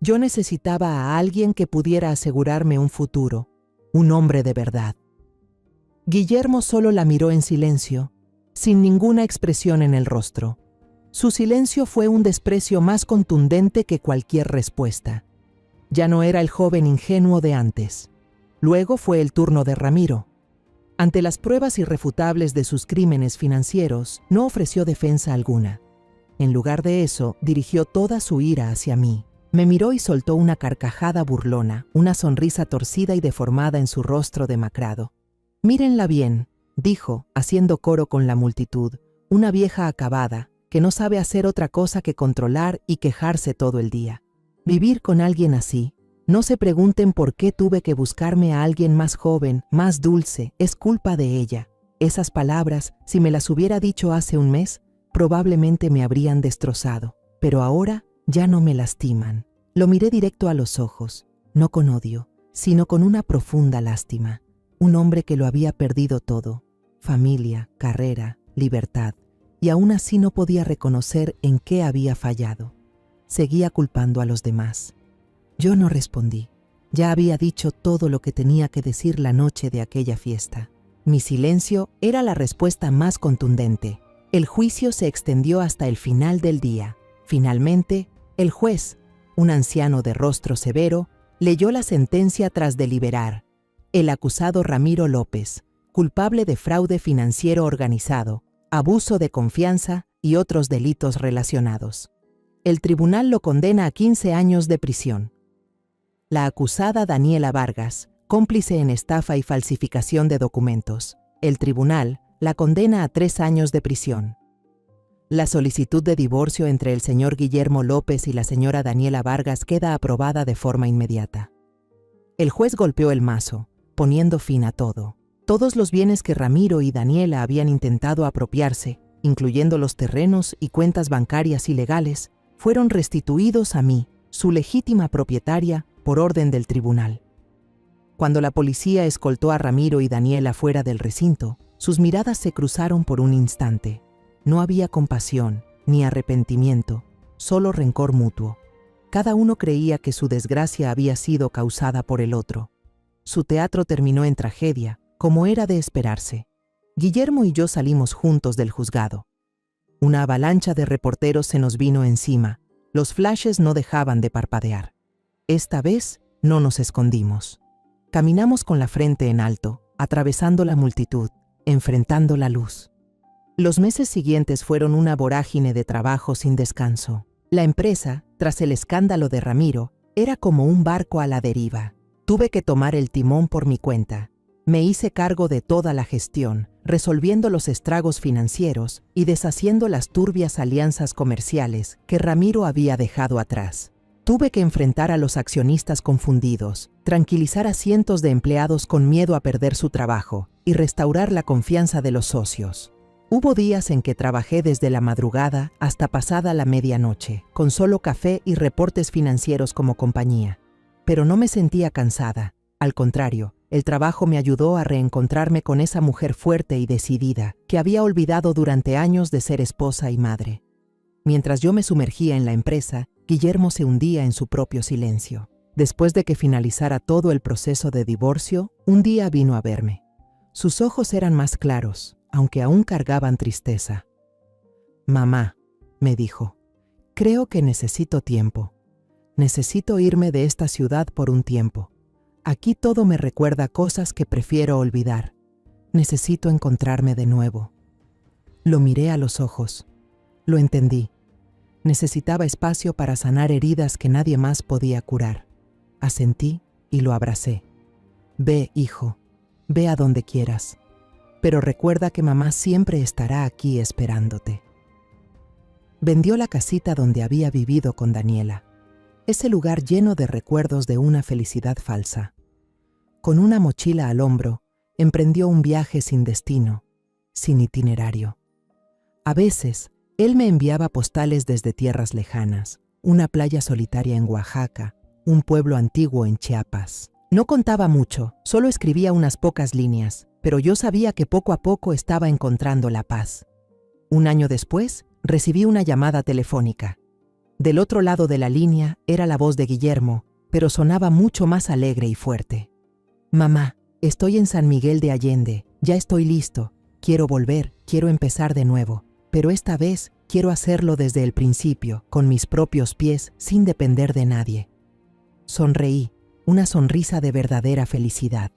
Yo necesitaba a alguien que pudiera asegurarme un futuro, un hombre de verdad. Guillermo solo la miró en silencio, sin ninguna expresión en el rostro. Su silencio fue un desprecio más contundente que cualquier respuesta. Ya no era el joven ingenuo de antes. Luego fue el turno de Ramiro. Ante las pruebas irrefutables de sus crímenes financieros, no ofreció defensa alguna. En lugar de eso, dirigió toda su ira hacia mí. Me miró y soltó una carcajada burlona, una sonrisa torcida y deformada en su rostro demacrado. «Mírenla bien», dijo, haciendo coro con la multitud, una vieja acabada, que no sabe hacer otra cosa que controlar y quejarse todo el día. Vivir con alguien así. No se pregunten por qué tuve que buscarme a alguien más joven, más dulce, es culpa de ella. Esas palabras, si me las hubiera dicho hace un mes, probablemente me habrían destrozado, pero ahora ya no me lastiman. Lo miré directo a los ojos, no con odio, sino con una profunda lástima. Un hombre que lo había perdido todo, familia, carrera, libertad, y aún así no podía reconocer en qué había fallado. Seguía culpando a los demás. Yo no respondí. Ya había dicho todo lo que tenía que decir la noche de aquella fiesta. Mi silencio era la respuesta más contundente. El juicio se extendió hasta el final del día. Finalmente, el juez, un anciano de rostro severo, leyó la sentencia tras deliberar. El acusado Ramiro López, culpable de fraude financiero organizado, abuso de confianza y otros delitos relacionados. El tribunal lo condena a 15 años de prisión. La acusada Daniela Vargas, cómplice en estafa y falsificación de documentos. El tribunal, la condena a 3 años de prisión. La solicitud de divorcio entre el señor Guillermo López y la señora Daniela Vargas queda aprobada de forma inmediata. El juez golpeó el mazo, poniendo fin a todo. Todos los bienes que Ramiro y Daniela habían intentado apropiarse, incluyendo los terrenos y cuentas bancarias ilegales, fueron restituidos a mí, su legítima propietaria, por orden del tribunal. Cuando la policía escoltó a Ramiro y Daniela fuera del recinto, sus miradas se cruzaron por un instante. No había compasión, ni arrepentimiento, solo rencor mutuo. Cada uno creía que su desgracia había sido causada por el otro. Su teatro terminó en tragedia, como era de esperarse. Guillermo y yo salimos juntos del juzgado. Una avalancha de reporteros se nos vino encima. Los flashes no dejaban de parpadear. Esta vez no nos escondimos. Caminamos con la frente en alto, atravesando la multitud, enfrentando la luz. Los meses siguientes fueron una vorágine de trabajo sin descanso. La empresa, tras el escándalo de Ramiro, era como un barco a la deriva. Tuve que tomar el timón por mi cuenta. Me hice cargo de toda la gestión, resolviendo los estragos financieros y deshaciendo las turbias alianzas comerciales que Ramiro había dejado atrás. Tuve que enfrentar a los accionistas confundidos, tranquilizar a cientos de empleados con miedo a perder su trabajo y restaurar la confianza de los socios. Hubo días en que trabajé desde la madrugada hasta pasada la medianoche, con solo café y reportes financieros como compañía. Pero no me sentía cansada. Al contrario, el trabajo me ayudó a reencontrarme con esa mujer fuerte y decidida que había olvidado durante años de ser esposa y madre. Mientras yo me sumergía en la empresa, Guillermo se hundía en su propio silencio. Después de que finalizara todo el proceso de divorcio, un día vino a verme. Sus ojos eran más claros, aunque aún cargaban tristeza. «Mamá», me dijo, «creo que necesito tiempo. Necesito irme de esta ciudad por un tiempo. Aquí todo me recuerda cosas que prefiero olvidar. Necesito encontrarme de nuevo». Lo miré a los ojos. Lo entendí. Necesitaba espacio para sanar heridas que nadie más podía curar. Asentí y lo abracé. «Ve, hijo, ve a donde quieras. Pero recuerda que mamá siempre estará aquí esperándote». Vendió la casita donde había vivido con Daniela, ese lugar lleno de recuerdos de una felicidad falsa. Con una mochila al hombro, emprendió un viaje sin destino, sin itinerario. A veces, él me enviaba postales desde tierras lejanas, una playa solitaria en Oaxaca, un pueblo antiguo en Chiapas. No contaba mucho, solo escribía unas pocas líneas, pero yo sabía que poco a poco estaba encontrando la paz. Un año después, recibí una llamada telefónica. Del otro lado de la línea era la voz de Guillermo, pero sonaba mucho más alegre y fuerte. «Mamá, estoy en San Miguel de Allende, ya estoy listo. Quiero volver, quiero empezar de nuevo, pero esta vez quiero hacerlo desde el principio, con mis propios pies, sin depender de nadie». Sonreí, una sonrisa de verdadera felicidad.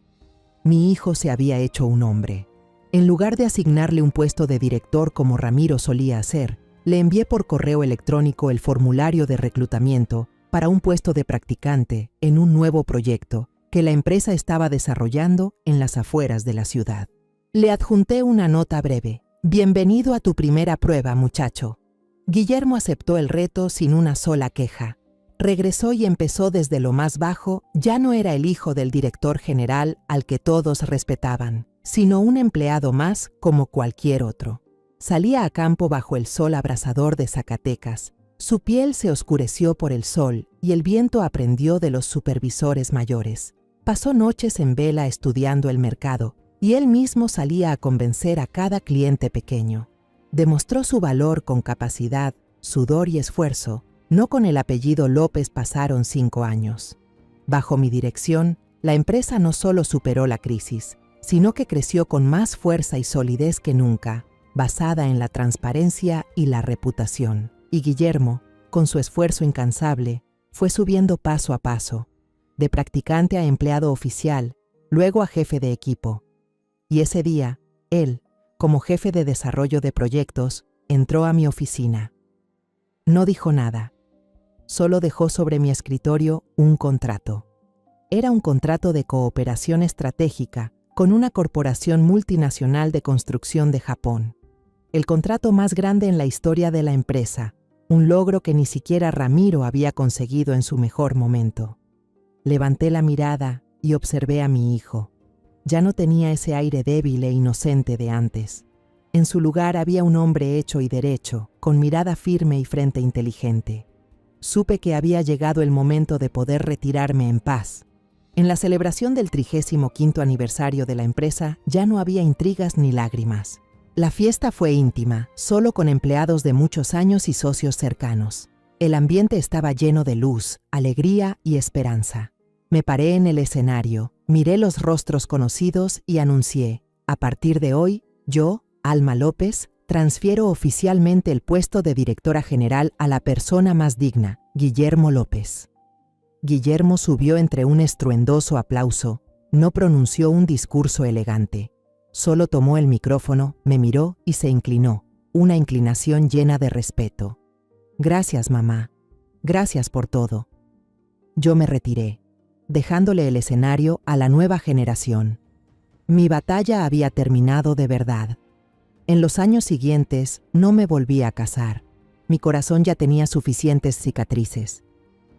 Mi hijo se había hecho un hombre. En lugar de asignarle un puesto de director como Ramiro solía hacer, le envié por correo electrónico el formulario de reclutamiento para un puesto de practicante en un nuevo proyecto que la empresa estaba desarrollando en las afueras de la ciudad. Le adjunté una nota breve. «Bienvenido a tu primera prueba, muchacho». Guillermo aceptó el reto sin una sola queja. Regresó y empezó desde lo más bajo. Ya no era el hijo del director general al que todos respetaban, sino un empleado más como cualquier otro. Salía a campo bajo el sol abrasador de Zacatecas. Su piel se oscureció por el sol y el viento aprendió de los supervisores mayores. Pasó noches en vela estudiando el mercado y él mismo salía a convencer a cada cliente pequeño. Demostró su valor con capacidad, sudor y esfuerzo. No con el apellido López pasaron 5 años. Bajo mi dirección, la empresa no solo superó la crisis, sino que creció con más fuerza y solidez que nunca, basada en la transparencia y la reputación. Y Guillermo, con su esfuerzo incansable, fue subiendo paso a paso, de practicante a empleado oficial, luego a jefe de equipo. Y ese día, él, como jefe de desarrollo de proyectos, entró a mi oficina. No dijo nada. Solo dejó sobre mi escritorio un contrato. Era un contrato de cooperación estratégica con una corporación multinacional de construcción de Japón. El contrato más grande en la historia de la empresa, un logro que ni siquiera Ramiro había conseguido en su mejor momento. Levanté la mirada y observé a mi hijo. Ya no tenía ese aire débil e inocente de antes. En su lugar había un hombre hecho y derecho, con mirada firme y frente inteligente. Supe que había llegado el momento de poder retirarme en paz. En la celebración del 35º aniversario de la empresa ya no había intrigas ni lágrimas. La fiesta fue íntima, solo con empleados de muchos años y socios cercanos. El ambiente estaba lleno de luz, alegría y esperanza. Me paré en el escenario, miré los rostros conocidos y anuncié: a partir de hoy, yo, Alma López, transfiero oficialmente el puesto de directora general a la persona más digna, Guillermo López. Guillermo subió entre un estruendoso aplauso, no pronunció un discurso elegante. Solo tomó el micrófono, me miró y se inclinó, una inclinación llena de respeto. Gracias, mamá. Gracias por todo. Yo me retiré, dejándole el escenario a la nueva generación. Mi batalla había terminado de verdad. En los años siguientes no me volví a casar. Mi corazón ya tenía suficientes cicatrices.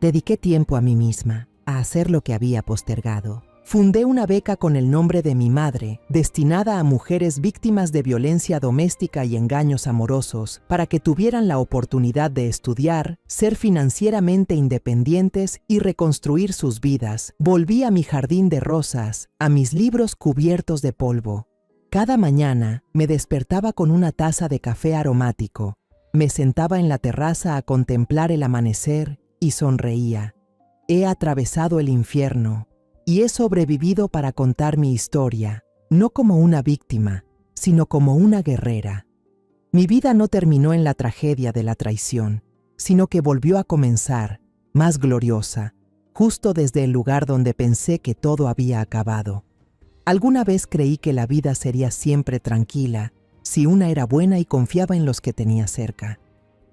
Dediqué tiempo a mí misma, a hacer lo que había postergado. Fundé una beca con el nombre de mi madre, destinada a mujeres víctimas de violencia doméstica y engaños amorosos, para que tuvieran la oportunidad de estudiar, ser financieramente independientes y reconstruir sus vidas. Volví a mi jardín de rosas, a mis libros cubiertos de polvo. Cada mañana me despertaba con una taza de café aromático. Me sentaba en la terraza a contemplar el amanecer y sonreía. He atravesado el infierno y he sobrevivido para contar mi historia, no como una víctima, sino como una guerrera. Mi vida no terminó en la tragedia de la traición, sino que volvió a comenzar, más gloriosa, justo desde el lugar donde pensé que todo había acabado. Alguna vez creí que la vida sería siempre tranquila, si una era buena y confiaba en los que tenía cerca.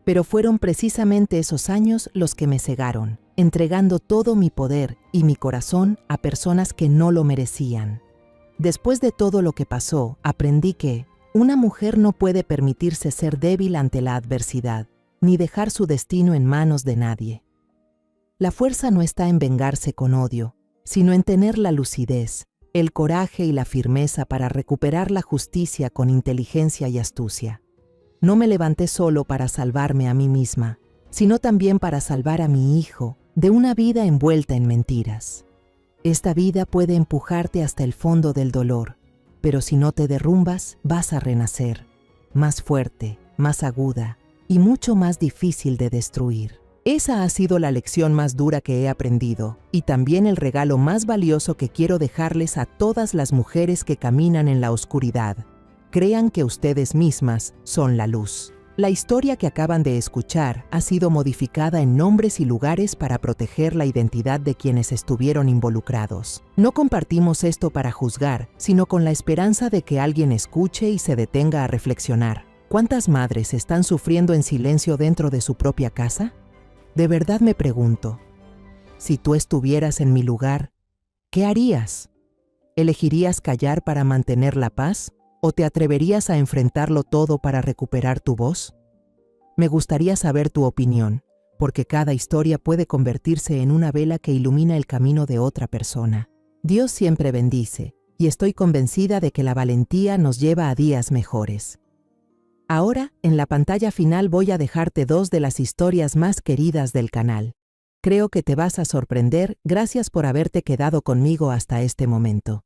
Pero fueron precisamente esos años los que me cegaron, entregando todo mi poder y mi corazón a personas que no lo merecían. Después de todo lo que pasó, aprendí que una mujer no puede permitirse ser débil ante la adversidad, ni dejar su destino en manos de nadie. La fuerza no está en vengarse con odio, sino en tener la lucidez, el coraje y la firmeza para recuperar la justicia con inteligencia y astucia. No me levanté solo para salvarme a mí misma, sino también para salvar a mi hijo de una vida envuelta en mentiras. Esta vida puede empujarte hasta el fondo del dolor, pero si no te derrumbas, vas a renacer, más fuerte, más aguda y mucho más difícil de destruir. Esa ha sido la lección más dura que he aprendido y también el regalo más valioso que quiero dejarles a todas las mujeres que caminan en la oscuridad. Crean que ustedes mismas son la luz. La historia que acaban de escuchar ha sido modificada en nombres y lugares para proteger la identidad de quienes estuvieron involucrados. No compartimos esto para juzgar, sino con la esperanza de que alguien escuche y se detenga a reflexionar. ¿Cuántas madres están sufriendo en silencio dentro de su propia casa? De verdad me pregunto, si tú estuvieras en mi lugar, ¿qué harías? ¿Elegirías callar para mantener la paz? ¿O te atreverías a enfrentarlo todo para recuperar tu voz? Me gustaría saber tu opinión, porque cada historia puede convertirse en una vela que ilumina el camino de otra persona. Dios siempre bendice, y estoy convencida de que la valentía nos lleva a días mejores. Ahora, en la pantalla final voy a dejarte 2 de las historias más queridas del canal. Creo que te vas a sorprender, gracias por haberte quedado conmigo hasta este momento.